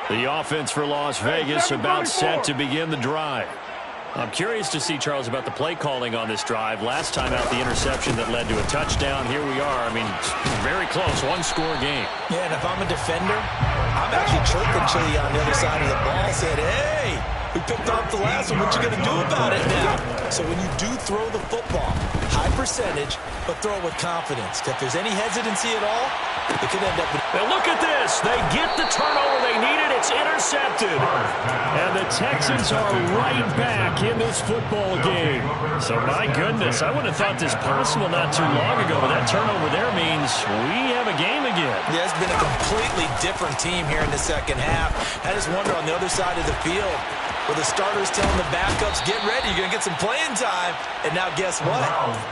The offense for Las Vegas about set to begin the drive. I'm curious to see, Charles, about the play calling on this drive. Last time out, the interception that led to a touchdown. Here we are. I mean, very close, one-score game. Yeah, and if I'm a defender, I'm actually chirping Chili on the other side of the ball, saying, hey, we picked off the last one. What you going to do about it now? So when you do throw the football, high percentage, but throw it with confidence. If there's any hesitancy at all, it could end up... Now look at this. They get the turnover they needed. It's intercepted. And the Texans are right back in this football game. So, my goodness, I wouldn't have thought this possible not too long ago, but that turnover there means we have a game again. Yeah, it's been a completely different team here in the second half. I just wonder on the other side of the field, where the starters telling the backups, get ready, you're going to get some playing time. And now guess what?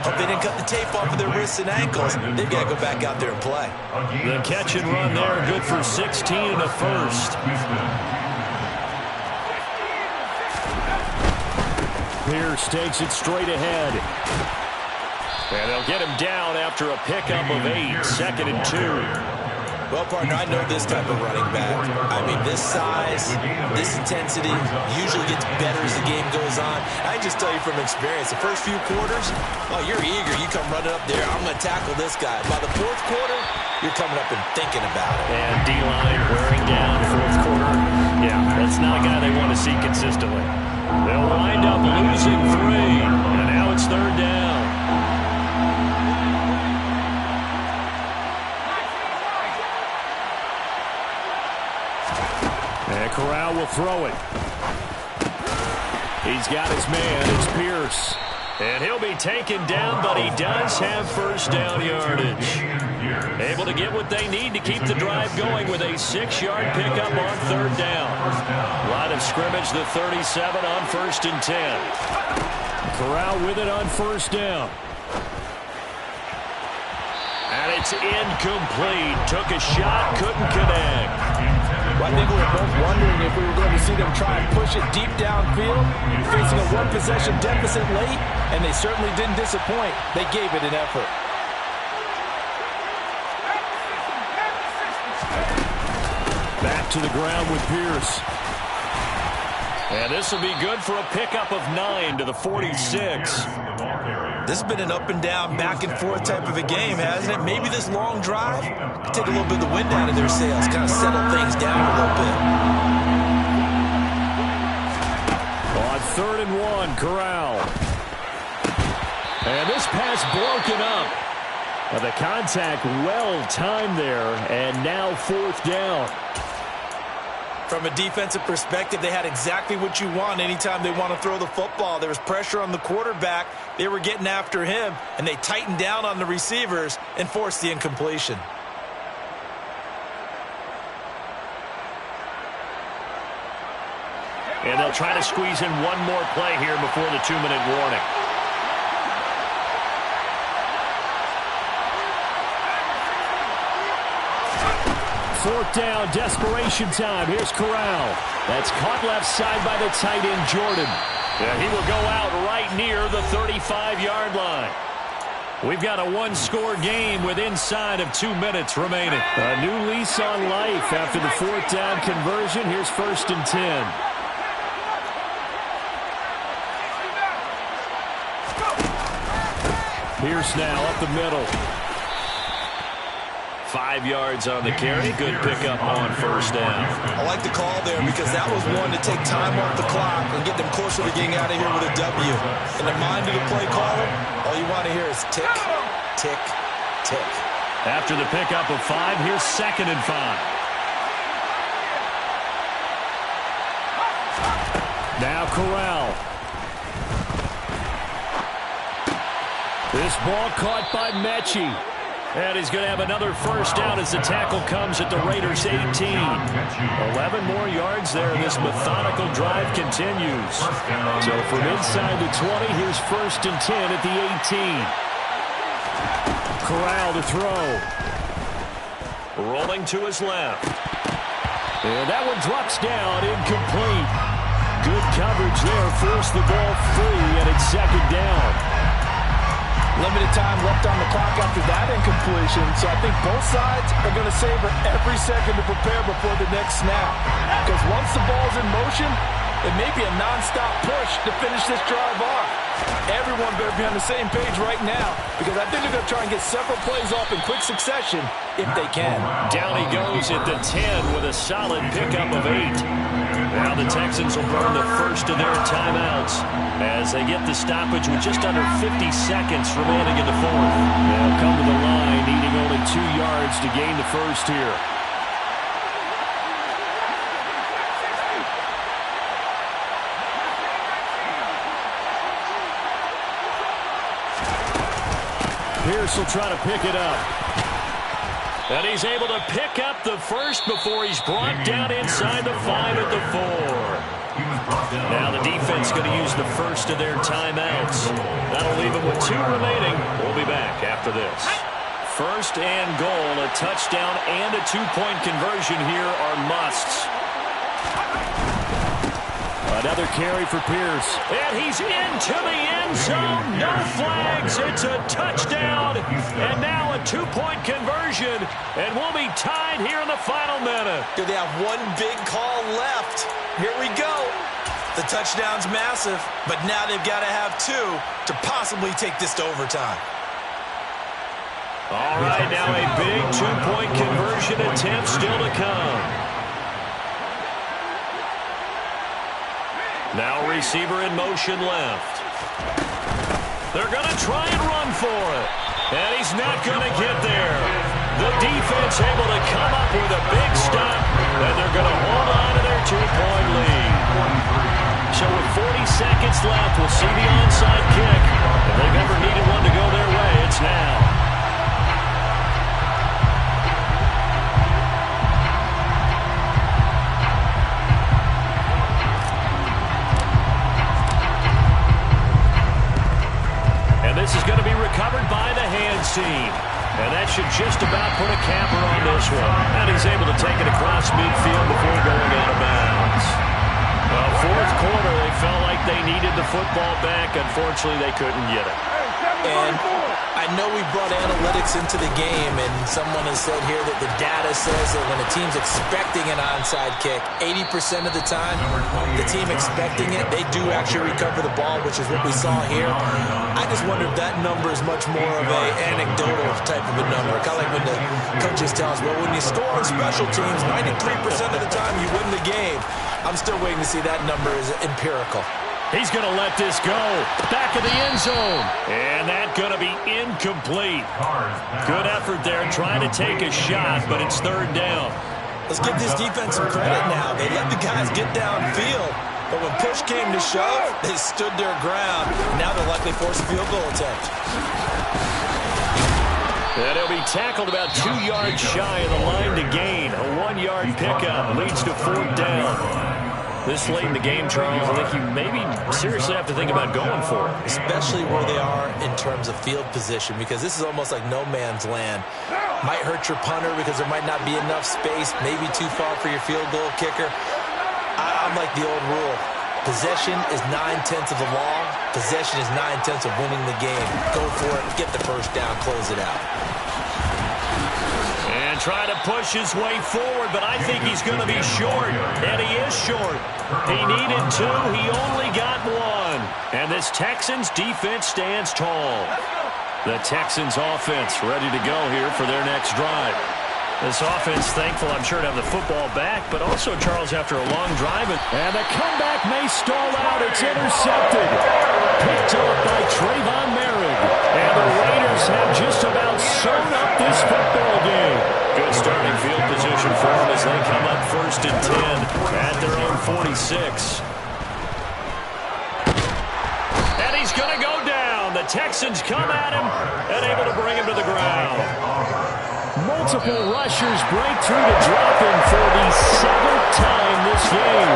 Hope they didn't cut the tape off of their wrists and ankles. They've got to go back out there and play. The catch and run there, good for 16 and a first. Pierce takes it straight ahead. And they'll get him down after a pickup of 8, 2nd and 2. Well, partner, I know this type of running back. I mean, this size, this intensity usually gets better as the game goes on. I just tell you from experience, the first few quarters, oh, you're eager. You come running up there, I'm going to tackle this guy. By the fourth quarter, you're coming up and thinking about it. And D-line wearing down fourth quarter. Yeah, that's not a guy they want to see consistently. They'll wind up losing 3, and now it's third down. And Corral will throw it. He's got his man. It's Pierce. And he'll be taken down, but he does have first down yardage. Able to get what they need to keep the drive going with a 6-yard pickup on third down. Line of scrimmage, the 37 on 1st and 10. Corral with it on first down. And it's incomplete. Took a shot, couldn't connect. Well, I think we were both wondering if we were going to see them try and push it deep downfield, facing a one-possession deficit late, and they certainly didn't disappoint. They gave it an effort. Back to the ground with Pierce. And this will be good for a pickup of 9 to the 46. This has been an up-and-down, back-and-forth type of a game, hasn't it? Maybe this long drive could take a little bit of the wind out of their sails, kind of settle things down a little bit. On 3rd and 1, Corral. And this pass broken up. The contact well-timed there, and now 4th down. From a defensive perspective, they had exactly what you want anytime they want to throw the football. There was pressure on the quarterback. They were getting after him, and they tightened down on the receivers and forced the incompletion. And they'll try to squeeze in one more play here before the 2-minute warning. Fourth down, desperation time. Here's Corral. That's caught left side by the tight end, Jordan. Yeah, he will go out right near the 35-yard line. We've got a one-score game with inside of 2 minutes remaining. A new lease on life after the 4th down conversion. Here's 1st and 10. Pierce now up the middle. 5 yards on the carry. Good pickup on 1st down. I like the call there because that was one to take time off the clock and get them closer to getting out of here with a W. In the mind of the play caller, all you want to hear is tick, tick, tick. After the pickup of 5, here's 2nd and 5. Now Corral. This ball caught by Mechie. And he's going to have another 1st down as the tackle comes at the Raiders' 18. 11 more yards there. This methodical drive continues. So from inside the 20, here's 1st and 10 at the 18. Corral to throw. Rolling to his left. And that one drops down, incomplete. Good coverage there. Forced the ball free, and it's 2nd down. Limited time left on the clock after that incompletion, so I think both sides are going to savor every second to prepare before the next snap. Because once the ball's in motion, it may be a non-stop push to finish this drive off. Everyone better be on the same page right now, because I think they're going to try and get several plays off in quick succession if they can. Down he goes at the 10 with a solid pickup of 8. Now the Texans will burn the first of their timeouts as they get the stoppage with just under 50 seconds remaining in the 4th. They'll come to the line needing only 2 yards to gain the first here. Pierce will try to pick it up. And he's able to pick up the first before he's brought down inside the 5 at the 4. Now the defense going to use the first of their timeouts. That'll leave them with 2 remaining. We'll be back after this. 1st and goal, a touchdown and a 2-point conversion here are musts. Another carry for Pierce. And he's into the end zone. No flags. It's a touchdown. And now a 2-point conversion. And we'll be tied here in the final minute. Do they have one big call left? Here we go. The touchdown's massive, but now they've got to have 2 to possibly take this to overtime. All right, now a big 2-point conversion attempt still to come. Now receiver in motion left. They're going to try and run for it. And he's not going to get there. The defense able to come up with a big stop. And they're going to hold on to their 2-point lead. So with 40 seconds left, we'll see the onside kick. If they've ever needed one to go their way, it's now. This is going to be recovered by the hands team. And that should just about put a capper on this one. And he's able to take it across midfield before football back. Unfortunately, they couldn't get it. And I know we brought analytics into the game, and someone has said here that the data says that when a team's expecting an onside kick, 80% of the time, the team expecting it, they do actually recover the ball, which is what we saw here. I just wonder if that number is much more of an anecdotal type of a number. Kind of like when the coaches tell us, well, when you score on special teams, 93% of the time you win the game. I'm still waiting to see that number is empirical. He's going to let this go. Back of the end zone. And that's going to be incomplete. Good effort there trying to take a shot, but it's third down. Let's give this defense some credit now. They let the guys get downfield, but when push came to shove, they stood their ground. Now they'll likely force a field goal attempt. And he'll be tackled about 2 yards shy of the line to gain. A 1-yard pickup leads to fourth down. This late in the game, Charles, I think you maybe seriously have to think about going for it. Especially where they are in terms of field position, because this is almost like no man's land. Might hurt your punter because there might not be enough space, maybe too far for your field goal kicker. I'm like the old rule. Possession is 9/10 of the law. Possession is 9/10 of winning the game. Go for it, get the first down, close it out. And trying to push his way forward, but I think he's going to be short. And he is short. He needed 2. He only got 1. And this Texans defense stands tall. The Texans offense ready to go here for their next drive. This offense thankful, I'm sure, to have the football back, but also, Charles, after a long drive. And the comeback may stall out. It's intercepted. Picked up by Trayvon Merrick. And the Raiders have just about sewn up this football game. Good starting field position for them as they come up 1st and 10 at their own 46. And he's going to go down. The Texans come at him and able to bring him to the ground. Multiple rushers break through to drop him for the 7th time this game.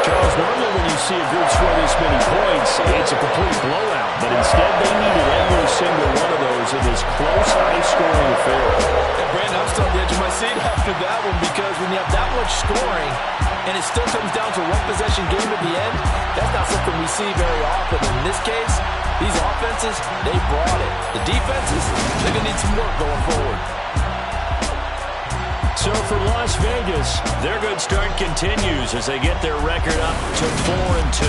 Charles, normally when you see a group score this many points, it's a complete blowout. But instead, they needed every single one of those in this close, high-scoring affair. And Brandon, I'm still on the edge of my seat after that one, because when you have that much scoring and it still comes down to one possession game at the end, that's not something we see very often. In this case, these offenses, they brought it. The defenses, they're going to need some work going forward. So for Las Vegas, their good start continues as they get their record up to 4-2.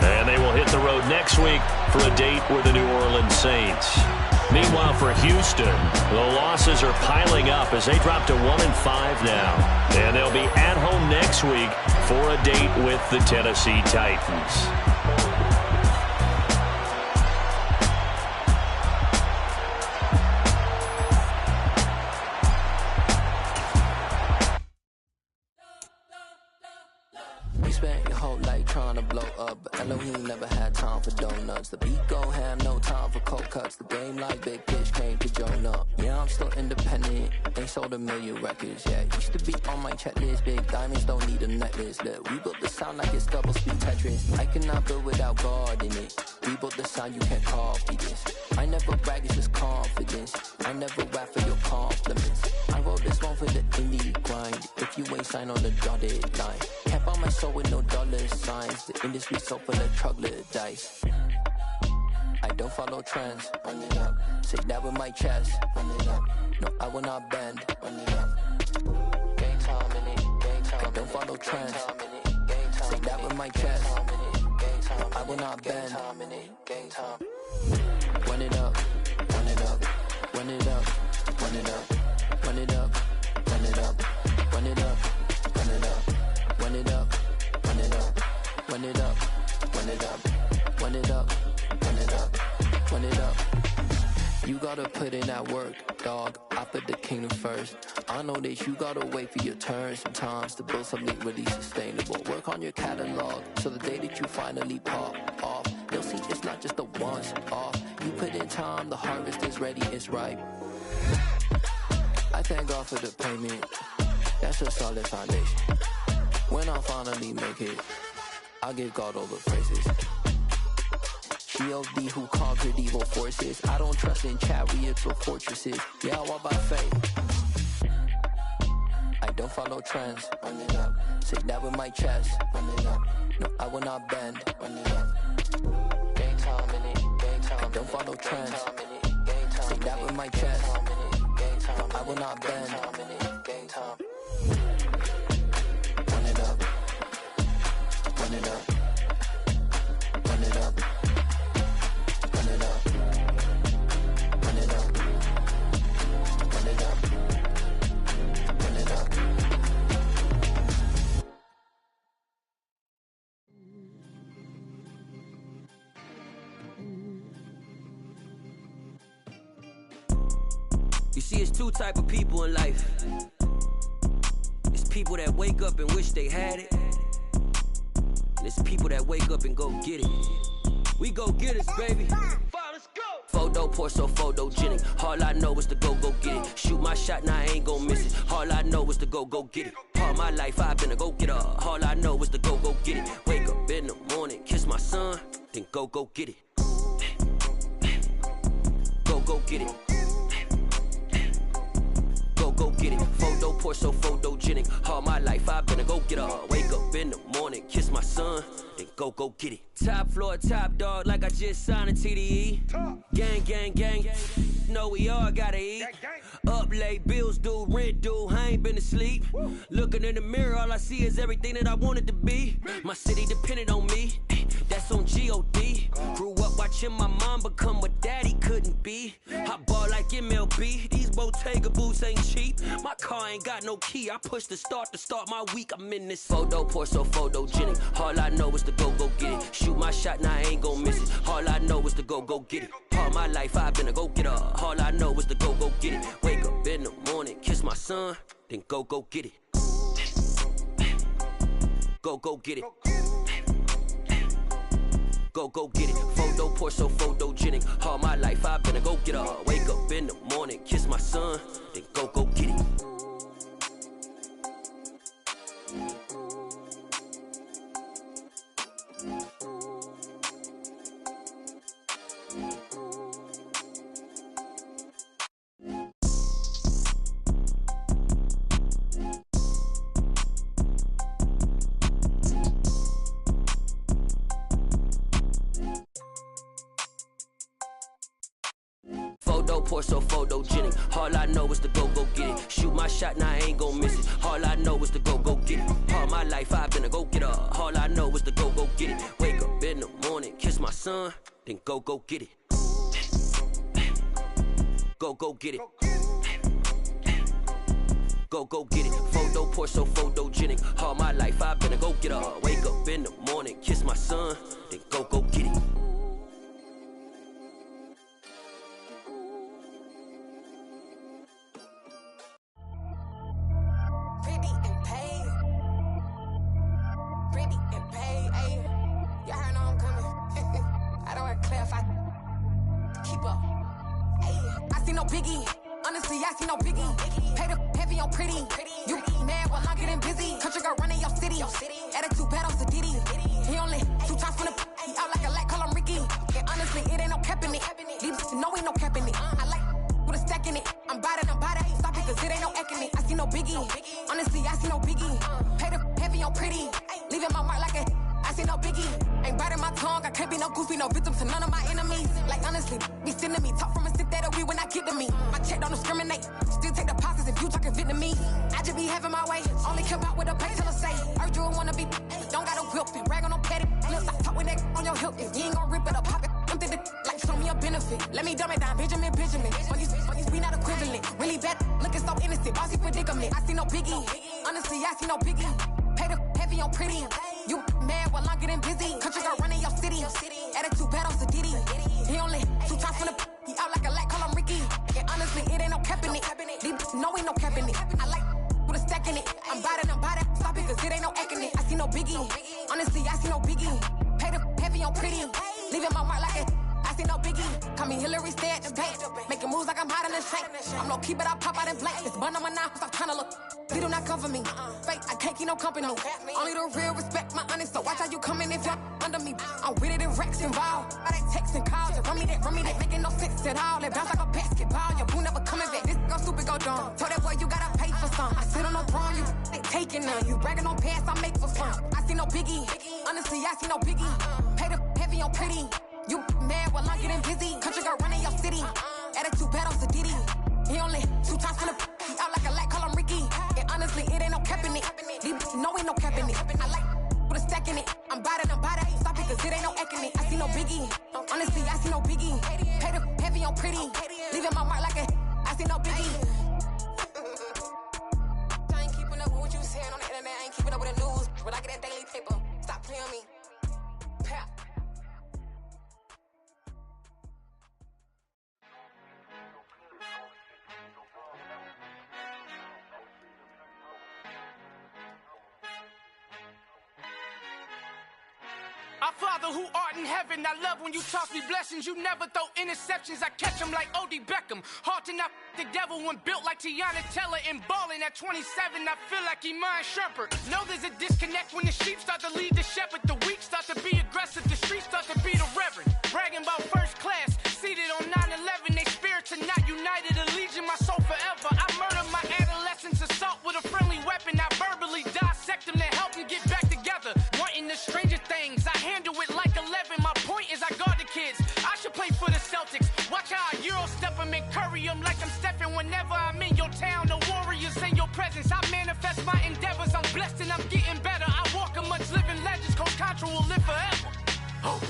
And they will hit the road next week for a date with the New Orleans Saints. Meanwhile, for Houston, the losses are piling up as they drop to 1-5 now. And they'll be at home next week for a date with the Tennessee Titans. Spent your whole life trying to blow up, but Elohim never had time for donuts. The beat go ham, no time for cold cuts. The game like Big Fish came to Jonah. Yeah, I'm still independent, ain't sold a million records yet. Used to be on my checklist, big diamonds don't need a necklace. Look, we built the sound like it's double speed Tetris. I cannot build without God in it. We built the sound, you can't copy this. I never brag, it's just confidence. I never rap for your compliments. I wrote this one for the indie grind. If you ain't signed on the dotted line, can't buy my soul with no dollar signs. The industry so full of troglodytes. I don't follow trends. Run it up. Say that with my chest. Run it up. No, I will not bend. Run it up. Game time in it. Game time. I don't follow trends. Say that with my chest. No, I will not bend. Game time. Run it up. Run it up. Run it up. Run it up. Run it up. Run it up. Run it up. Run it up. Run it up. Run it up. Run it up. Run it up. Run it up. Run it up. Run it up. You gotta put in that work, dog. I put the kingdom first. I know that you gotta wait for your turn sometimes to build something really sustainable. Work on your catalog so the day that you finally pop off, you'll see it's not just a once off. You put in time, the harvest is ready, it's ripe. I thank God for the payment. That's a solid foundation. When I finally make it, I'll give God all the praises. G.O.D. who conquered evil forces. I don't trust in chariots or fortresses. Yeah, I walk by faith. I don't follow trends. Run it up. Say that with my chest. Run it up. No, I will not bend. Run it up. Game time in it. Game time. I don't follow trends. Say that with my chest. No, I will not bend. Game time. Run it up. Run it up. Run it up. Run it up. Run it up. Run it up. Run it up. You see, it's two type of people in life. It's people that wake up and wish they had it. And it's people that wake up and go get it. We go get it, baby. Let's go. Photo pour so photogenic. All I know is to go get it. Shoot my shot, now I ain't gon' miss it. All I know is to go get it. All my life I've been a go getter. All I know is to go get it. Wake up in the morning, kiss my son, then go get it. Go get it. Go get it. Photo pour so photogenic. All my life I've been a go getter. Wake up in the morning, kiss my son, then go get it. Top floor, top dog, like I just signed a TDE. Gang, gang, gang. Know we all gotta eat. Up late, bills due, rent due. I ain't been asleep. Looking in the mirror, all I see is everything that I wanted to be. My city depended on me. That's on G.O.D. Grew up watching my mom become what daddy couldn't be. I ball like MLB. These Bottega boots ain't cheap. My car ain't got no key. I push the start to start my week. I'm in this photo pour so photogenic. All I know is to go get it. Shoot my shot, now I ain't gon' miss it. All I know is to go get it. All my life I've been a go getter. All I know is to go get it. Wake up in the morning, kiss my son, then go get it. Go get it. Go get it. Photo pour so photogenic. All my life I've been a go getter. Wake up in the morning, kiss my son, then go get it. Photo pour so photogenic. All I know is to go get it. Shoot my shot, now I ain't gon' miss it. All I know is to go get it. All my life I've been a go getter. All I know is to go get it. Wake up in the morning, kiss my son, then go get it. Go get it. Go get it. Photo pour so photogenic. All my life I've been a go getter. Wake up in the morning, kiss my son, then go get it. Biggie, honestly, I see no biggie. Pay the heavy on pretty. You mad while I'm getting busy. Country girl running your city. Attitude bad on Sadidi. He only 2 times from the he out like a light, call him Ricky. And honestly, it ain't no cap in it. These know ain't no cap in it. I like with a stack in it. I'm bad. Stop it, cause it ain't no eck in it. I see no biggie. Honestly, I see no biggie. Pay the heavy on pretty. Leaving my mark like a I see no biggie. Ain't biting my tongue. I can't be no goofy, no victim to none of my enemies. Like honestly, be sending me talk from a sip that we when I get to me. My check don't discriminate. Still take deposits if you talking Vietnamese. I just be having my way. Only care about what the pay teller say. Urge you wanna be. Don't got a whip and rag on no petty. Let's stop talking that on your hip. If you ain't gon' rip it up, pop it. I'm thinking like show me a benefit. Let me dumb it down, Benjamin. Money's we not equivalent. Really bad, looking so innocent. Bossy predicament. I see no biggie. Honestly, I see no biggie. Pay the heavy on pretty. You mad while I'm getting busy. Country girl running your city. Attitude bad on Sadidi. He only 2 times from the he out like a light, call him Ricky. And honestly, it ain't no cap in it. These know ain't no cap in it. I like with a stack in it. I'm bad. Stop it, cause it ain't no eck in it. I see no biggie. Honestly, I see no biggie. Pay the heavy on pretty. Leaving my mark like a I see no biggie. Call me Hillary, stay at the bank. Making moves like I'm hiding in shank. I'm low key, but I pop out in blank. It's bun on my knife, stop trying to look. They do not cover me. Fake, I can't keep no company. Only the real respect my honest. So watch how you coming if you're under me. I'm with it in Rex involved. I they text and calls. Run me that. Making no sense at all. They bounce like a basketball. Your boo never coming back. This go stupid, go dumb. Told that boy you gotta pay for some. I sit on no throne. You they taking none. You bragging on pants, I make for fun. I see no biggie. Honestly, I see no biggie. Pay the heavy on pretty. You mad while I'm getting busy. Country girl running your city. Attitude bad on Sadiddy. He only 2 times from the he out like a light, call him Ricky. And honestly, it ain't no cap in it. These know ain't no cap in it. I like put a stack in it. I'm bout it. Stop it, cause it ain't no eck in it. I see no biggie. Honestly, I see no biggie. Pay the heavy on pretty. Leaving my mark like a I see no biggie. I ain't keeping up with what you saying on the internet. I ain't keeping up with the news. But I get that daily paper. Stop playing me. Pap. Our Father who art in heaven, I love when you toss me blessings. You never throw interceptions, I catch them like O.D. Beckham. Hard to not the devil when built like Tiana Teller and balling at 27. I feel like Iman Shumpert. Know there's a disconnect when the sheep start to lead the shepherd. The weak start to be aggressive, the streets start to be the reverend. Bragging about first class, seated on 9/11. They spirits are not united, allegiance my soul forever. I murder my adolescence, assault with a friendly weapon. I verbally dissect them to help them get back together. Wanting the stranger things, I handle it like 11. My point is I guard the kids. I should play for the Celtics. Watch how I Euro step them and curry them like I'm stepping. Whenever I'm in your town, the Warriors in your presence. I manifest my endeavors. I'm blessed and I'm getting better. I walk amongst living legends. Coach Contra will live forever. Oh.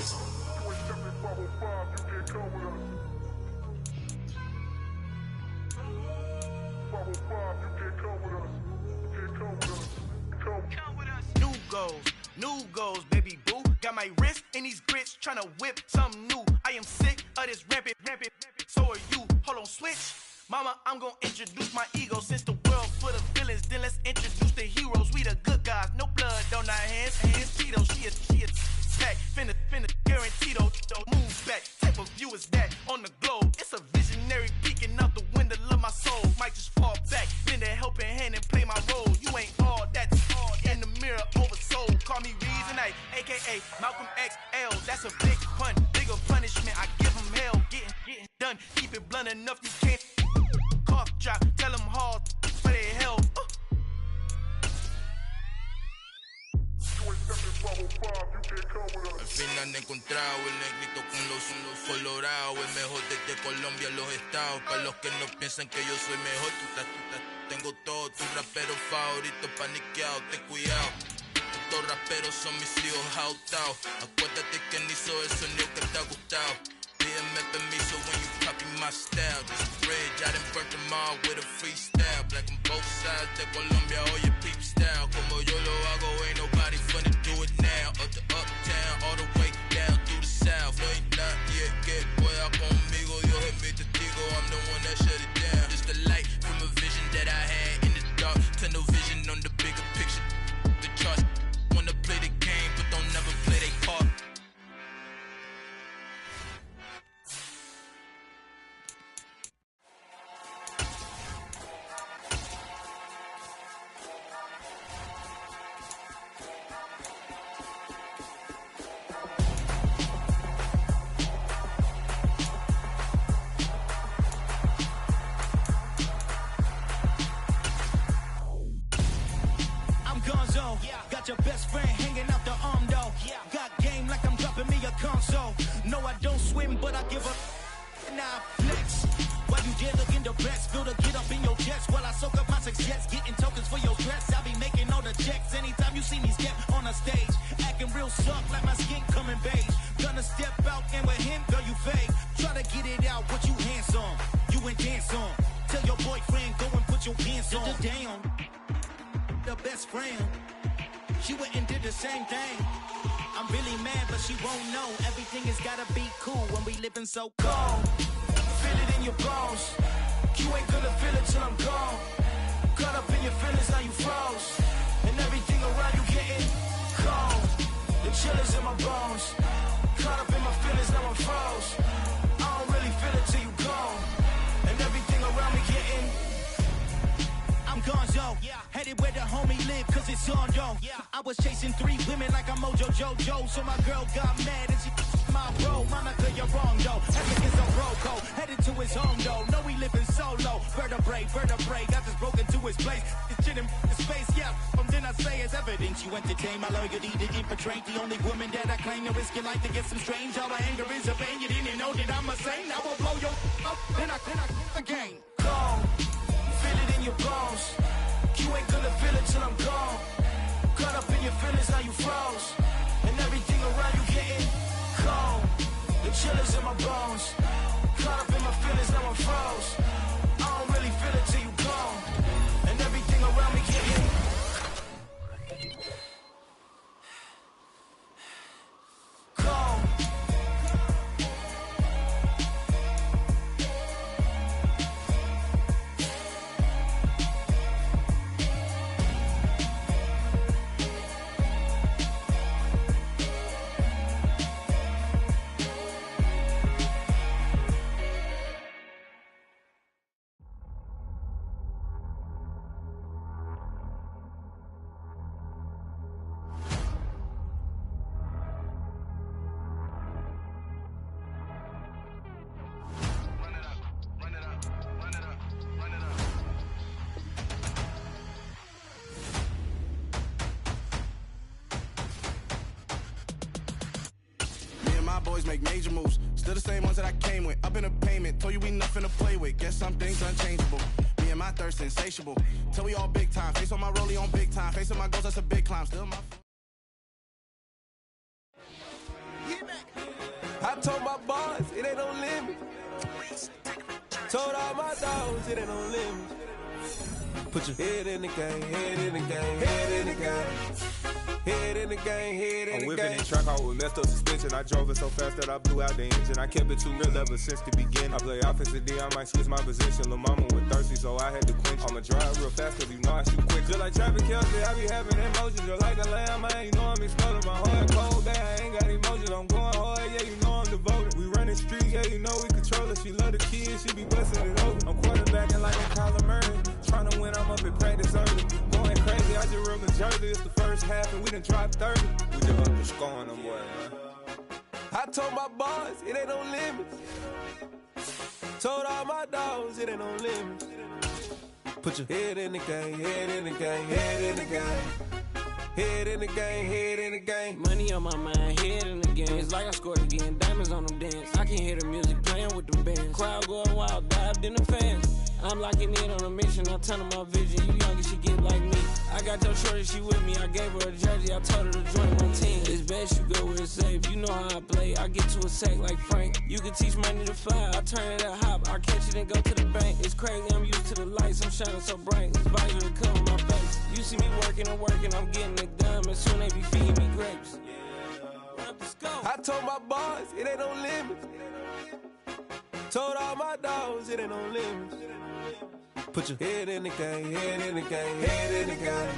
New goals, baby boo. Got my wrist in these grits, tryna whip something new. I am sick of this rampant. So are you. Hold on, switch. Mama, I'm gonna introduce my ego. Since the world full of villains, then let's introduce the heroes. We the good guys, no blood on our hands. Tito, she a back. Finna, guaranteed, move back. Type of view is that on the globe? It's a visionary peeking out the window of my soul. Might just fall back, lend a helping hand and play my role. You ain't all that. In the mirror, oversold. Call me Reason A, a.k.a. Malcolm XL. That's a big pun, bigger punishment. I give him hell, getting done. Keep it blunt enough, you can't. Cough drop, tell them hard for their hell. Al fin han encontrado el negrito con los colorados, el mejor desde Colombia a los estados. Para los que no piensan que yo soy mejor, tengo todo, tu rapero favorito paniqueado, ten cuidado. Estos raperos son mis hijos adoptados. Acuérdate que ni hizo el sonido que te ha gustado. Pídeme permiso when you copy my style. This bridge, I done burnt them all with a freestyle. Black on both sides de Colombia, oye peep style. Como yo lo hago, ain't nobody finna do it now. Up to uptown, all the way down through the south. No hay nadie que pueda conmigo, Dios es mi testigo. I'm the one that shut it down. Just the light from a vision that I had in the dark. Tunnel vision on the bigger picture. The charts wanna play the game, but don't never play their part. Got your best friend hanging out the arm though. Got game like I'm dropping me a console. No, I don't swim, but I give a nah flex. While you dare look in the breast, feel the get up in your chest while I soak up my success. Getting tokens for your dress, I be making all the checks. Anytime you see me step on a stage, acting real soft like my skin coming beige. Gonna step out and with him, girl, you fake. Try to get it out, what you hands on? You and dance on. Tell your boyfriend, go and put your pants on. Down, the best friend. She went and did the same thing. I'm really mad, but she won't know. Everything has gotta be cool when we living so cold. Feel it in your bones. You ain't gonna feel it till I'm gone. Caught up in your feelings, now you froze. And everything around you getting cold. The chill is in my bones. Caught up in my feelings, now I'm froze. I don't really feel it till you gone. And everything around me getting I'm gonzo, headed where the homie live, cause it's on, yo. I was chasing 3 women like I'm Mojo Jojo, so my girl got mad and she my bro. Monica, you're wrong, though. Everything's a broco, headed to his home, though. No, we living solo. Vertebrae, got this broken to his place. watching him in space, yeah. Then I say it's evidence you entertain my loyalty to infiltrate the only woman that I claim to risk your life to get some strange. All my anger is a pain. You didn't know that I'm a saint. I will blow your up, then I again. Gone, feel it in your bones. You ain't gonna feel it till I'm gone. Caught up in your feelings, now you froze, and everything around you getting cold. The chillers in my bones. Caught up in my feelings, now I'm froze. I don't really feel it till you gone, and everything around me getting cold. Boys make major moves, still the same ones that I came with. Up in the payment, told you we nothing to play with. Guess some things unchangeable. Me and my thirst insatiable. Till we all big time. Face on my rollie on big time. Facing my goals, that's a big climb. Still my. I told my boys it ain't no limit. Told all my dogs it ain't no limit. Put your head in the game, head in the game, head in the game. Head in the game, head in the game. I'm whipping in track, I was messed up suspension. I drove it so fast that I blew out the engine. I kept it too real ever since the beginning. I play offensive D, I might switch my position. Lil' mama was thirsty, so I had to quench. I'ma drive real fast, cause you know I shoot quick. Just like Travis Kelce, I be having emotions. Just like a lamb, man, you know I'm exploding. My heart cold, bad, I ain't got emotions. I'm going hard, yeah, you know I'm devoted. We running streets, yeah, you know we control it. She love the kids, she be busting it over. I'm quarterbacking like a Kyler Murray. Trying to win, I'm up at practice early. Going crazy, I just rode the jersey. It's the first half, and we done dropped 30. We just up to scoring them, boy, man. I told my boys, it ain't no limits. Told all my dogs, it ain't no limits. Put your head in the game, head in the game, head in the game. Head in the game, head in the game. Money on my mind, head in the game. It's like I scored again, diamonds on them dance. I can hear the music playing with them bands. Crowd going wild, dived in the fans. I'm locking in on a mission, I tell her my vision. You younger, she get like me. I got your shorty, she with me. I gave her a jersey, I told her to join my team. It's best you go where it's safe. You know how I play. I get to a sack like Frank. You can teach money to fly. I turn it at hop. I catch it and go to the bank. It's crazy, I'm used to the lights. I'm shining so bright. This visor to cover my face. You see me working and working. I'm getting it done. And soon they be feeding me grapes. I told my boys, it ain't no limits. Told all my dogs, it ain't no limits. Put your head in the game, head in the game, head in the game.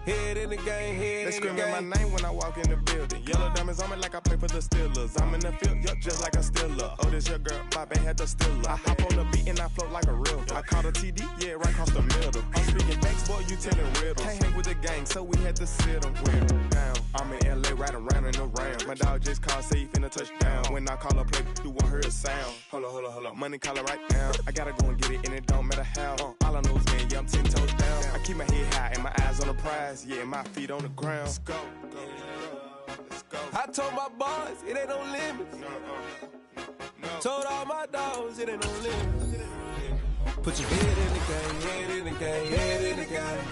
Head in the game, head they in the game. They screaming my name when I walk in the building. Yellow diamonds on me like I play for the Steelers. I'm in the field, yup, just like a Steeler. Oh, this your girl, Bobby had the Steeler. I hop on the beat and I float like a river. I caught a TD, yeah, right across the middle. I'm speaking facts, boy, you telling riddles. Can't hang with the gang, so we had to sit them down. I'm in LA, riding around and around. My dog just called, say he finna touchdown. When I call a play, you won't hear a sound. Hold up, money caller right now. I gotta go and get it, and it don't matter how. All I know is, man, yeah, I'm 10 toes down. I keep my head high and my eyes on the prize. Yeah, my feet on the ground. Let's go. I told my boys, it ain't no limits. Told all my dogs, it ain't no limits. Put your head in the game, head in the game, head in the game.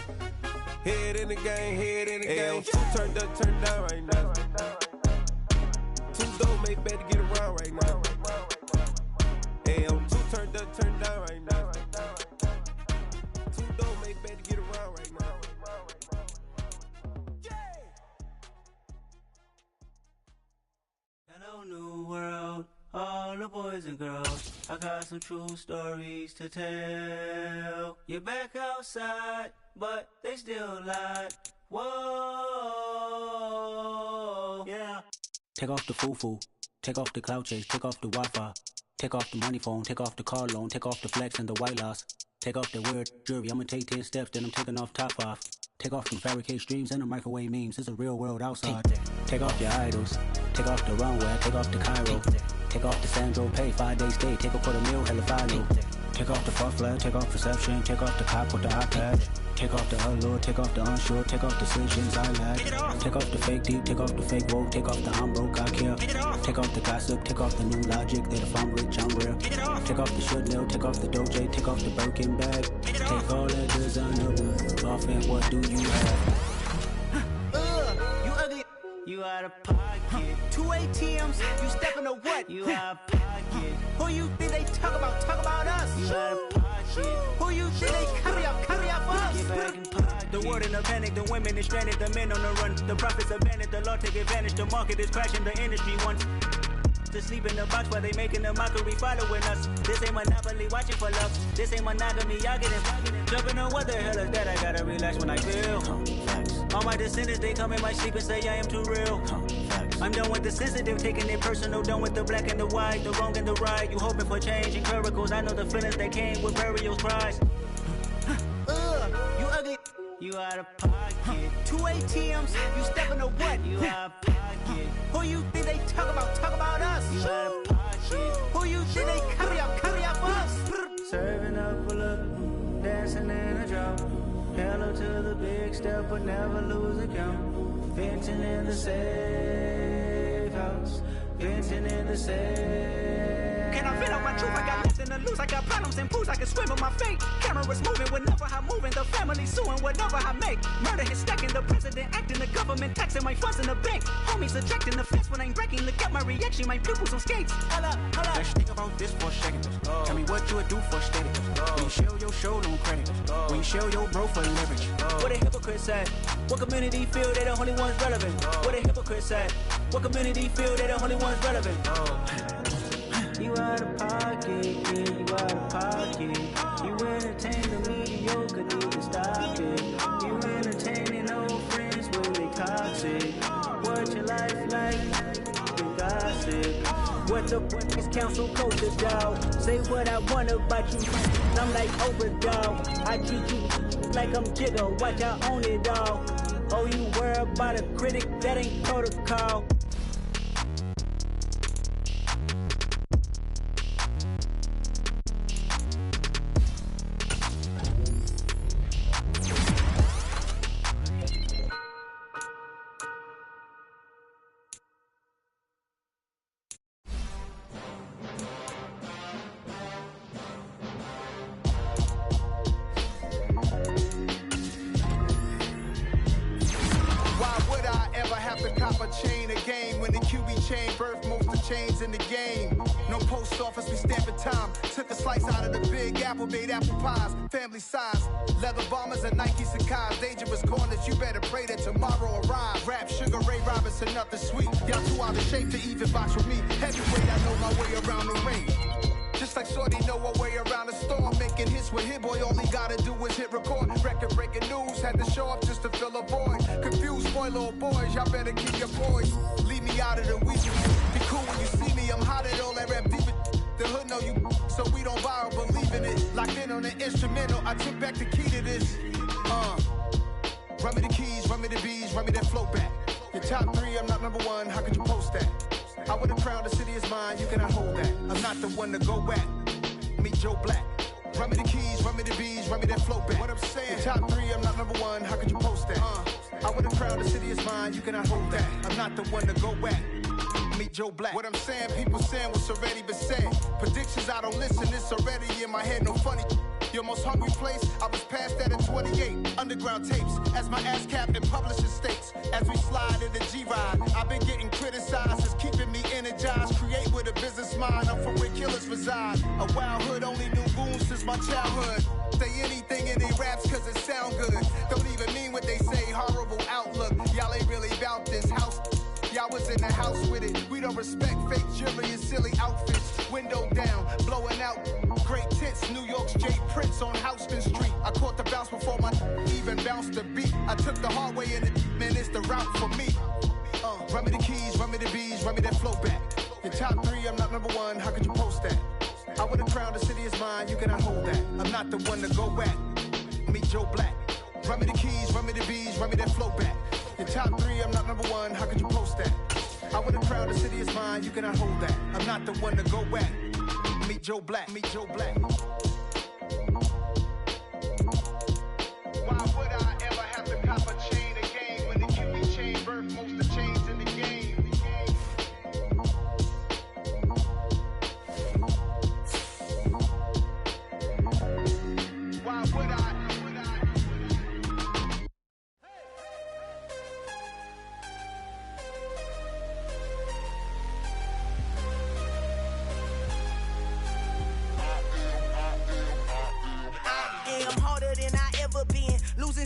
Head in the game, head in the game. Two turned up, turned down right now. Two dope made better get around right now. Hey, I'm two turned up, turned down right now. Two dope made better get around right now. Hello, new world, all the boys and girls. I got some true stories to tell. You're back outside, but they still lied. Whoa, yeah. Take off the foo-foo, take off the cloud chase, take off the Wi-Fi, take off the money phone, take off the car loan, take off the flex and the white loss, take off the weird jewelry. I'ma take 10 steps, then I'm taking off top off. Take off them fabricated streams and the microwave memes. It's a real world outside. Take off your idols, take off the runway, take off the Cairo, take off the Sandro pay, 5 days stay, take a $250,000 hella final. Take off the far flag, take off perception, take off the cop with the eye patch. Take off the allure, take off the unsure, take off decisions I lack. Take off the fake deep, take off the fake woke, take off the I'm broke, I care. Take off the gossip, take off the new logic that if I'm rich, I'm real. Take off the should know, take off the doje, take off the Birkin bag. Take all that designer off and what do you have? You ugly. You out of pocket. 2 ATMs, you stepping to what? You out of pocket. Who you think they talk about? Talk about us. You out of pocket. Who you think they carry up for us? Get back in pocket. The world in a panic, the women is stranded, the men on the run. The profits abandoned, the law take advantage. The market is crashing, the industry wants to sleep in the box while they making a mockery following us. This ain't Monopoly, watching for love. This ain't monogamy, y'all getting jumping on what the hell is that? I gotta relax when I feel. All my descendants, they come in my sleep and say I am too real. I'm done with the sensitive, taking it personal. Done with the black and the white, the wrong and the right. You hoping for change and miracles. I know the feelings that came with burials, cries. You ugly. You out of pocket. 2 ATMs, you stepping to what? You out of pocket. Who you think they talk about? Talk about us. You out of pocket. Who you think they carry up for us? Serving up a look, dancing in a drop. Hello to the big step, but never lose a count. Venting in the safe house. Venting in the safe. Can I vent out my truth? I got nothing to lose. I got problems and pools. I can swim with my fate. Cameras moving whenever I'm moving. The family suing whatever I make. Murder is stacking. The president acting. The government taxing my funds in the bank. Homies ejecting the fence when I'm breaking. Look at my reaction. My pupils on skates. Hold up. Let's think about this for a second. Tell me what you would do for steady. When you show your show, no credit. When you show your bro for leverage. What a hypocrite said. What community feel they the only ones relevant? What a hypocrite said. What community feel they the only ones relevant? You out of pocket, yeah, you out of pocket. You entertain the mediocre, need to stop it. You entertaining old friends when they toxic. What your life like? You gossip. What the fuck is council culture, dog? Say what I want about you. I'm like Oprah, dog. I treat you like I'm Jigga. Watch I own it all. Oh, you worry about a critic? That ain't protocol. In the game, no post office, we stamping time. Took a slice out of the big apple, made apple pies, family size. Leather bombers and Nike Sacai's, dangerous corners. You better pray that tomorrow arrives. Rap, Sugar Ray Robinson, nothing sweet. Y'all too out of shape to even box with me. Heavyweight, I know my way around the ring. Just like Shorty know her way around the storm. Making hits with Hit Boy, all he gotta do is hit record. Record breaking news, had to show up just to fill a void. Confused boy, little boys, y'all better keep your poise. Leave me out of the week. Be cool when you see me, I'm hot at all that rap deep. The hood know you, so we don't borrow, believe in it. Locked in on the instrumental, I took back the key to this. Run me the keys, run me the bees, run me that flow back. Your top 3, I'm not number 1, how could you post that? I would've crowned the city is mine, you cannot hold that. I'm not the one to go at. Meet Joe Black. Run me the keys, run me the bees, run me that flow back. What I'm saying, your top 3, I'm not number 1, how could you post that? I would've crowned the city is mine, you cannot hold that. I'm not the one to go at. Meet Joe Black. What I'm saying, people saying what's already been said. Predictions, I don't listen, it's already in my head, no funny. Your most hungry place, I was past that at 28. Underground tapes, as my ass cap in publishing states. As we slide in the G-Ride, I've been getting criticized, it's keeping me energized. Create with a business mind, I'm from where killers reside. A wild hood, only knew goons since my childhood. Say anything in they raps cause it sound good. Don't even mean what they say, horrible outlook. Y'all ain't really about this house. Y'all was in the house with it. We don't respect fake jewelry and silly outfits. Window down, blowing out. Great tits, New York's J. Prince on Houston Street. I caught the bounce before my even bounced the beat. I took the hard way in it, man, it's the route for me. Run me the keys, run me the bees, run me that flow back. Your top 3, I'm not number 1, how could you post that? I would've crowned the city is mine, you cannot hold that. I'm not the one to go at. Meet Joe Black. Run me the keys, run me the bees, run me that flow back. Your top 3, I'm not number 1, how could you post that? I would've crowned the city is mine, you cannot hold that. I'm not the one to go at. Meet Joe Black, meet Joe Black.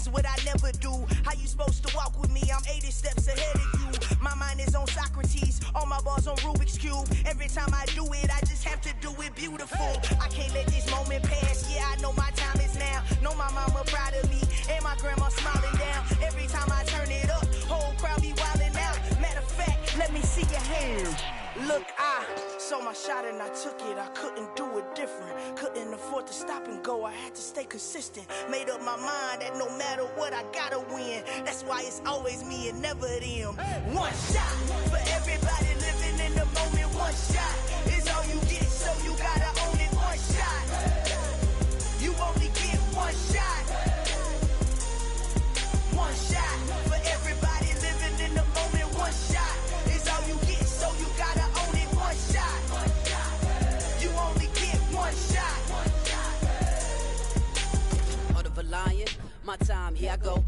is what I never do. How you supposed to walk with me? I'm 80 steps ahead of you. My mind is on Socrates, all my bars on Rubik's Cube. Every time I do it, I just have to do it beautiful. I can't let this moment pass. Yeah, I know my time is now. Know my mama proud of me, and my grandma smiling down. Every time I turn it up, whole crowd be wildin' out. Matter of fact, let me see your hands. Look, I saw my shot and I took it. I couldn't do it different. Couldn't afford to stop and go. I had to stay consistent. Made up my mind that no matter what, I gotta win. That's why it's always me and never them. One shot for everybody living in the moment. One shot is all you get, so you gotta own it. One shot. You only get one shot. One shot for everybody living in the moment. One shot is all you get, so you gotta own it. One shot. You only get one shot. Heart of a lion, my time, here I go.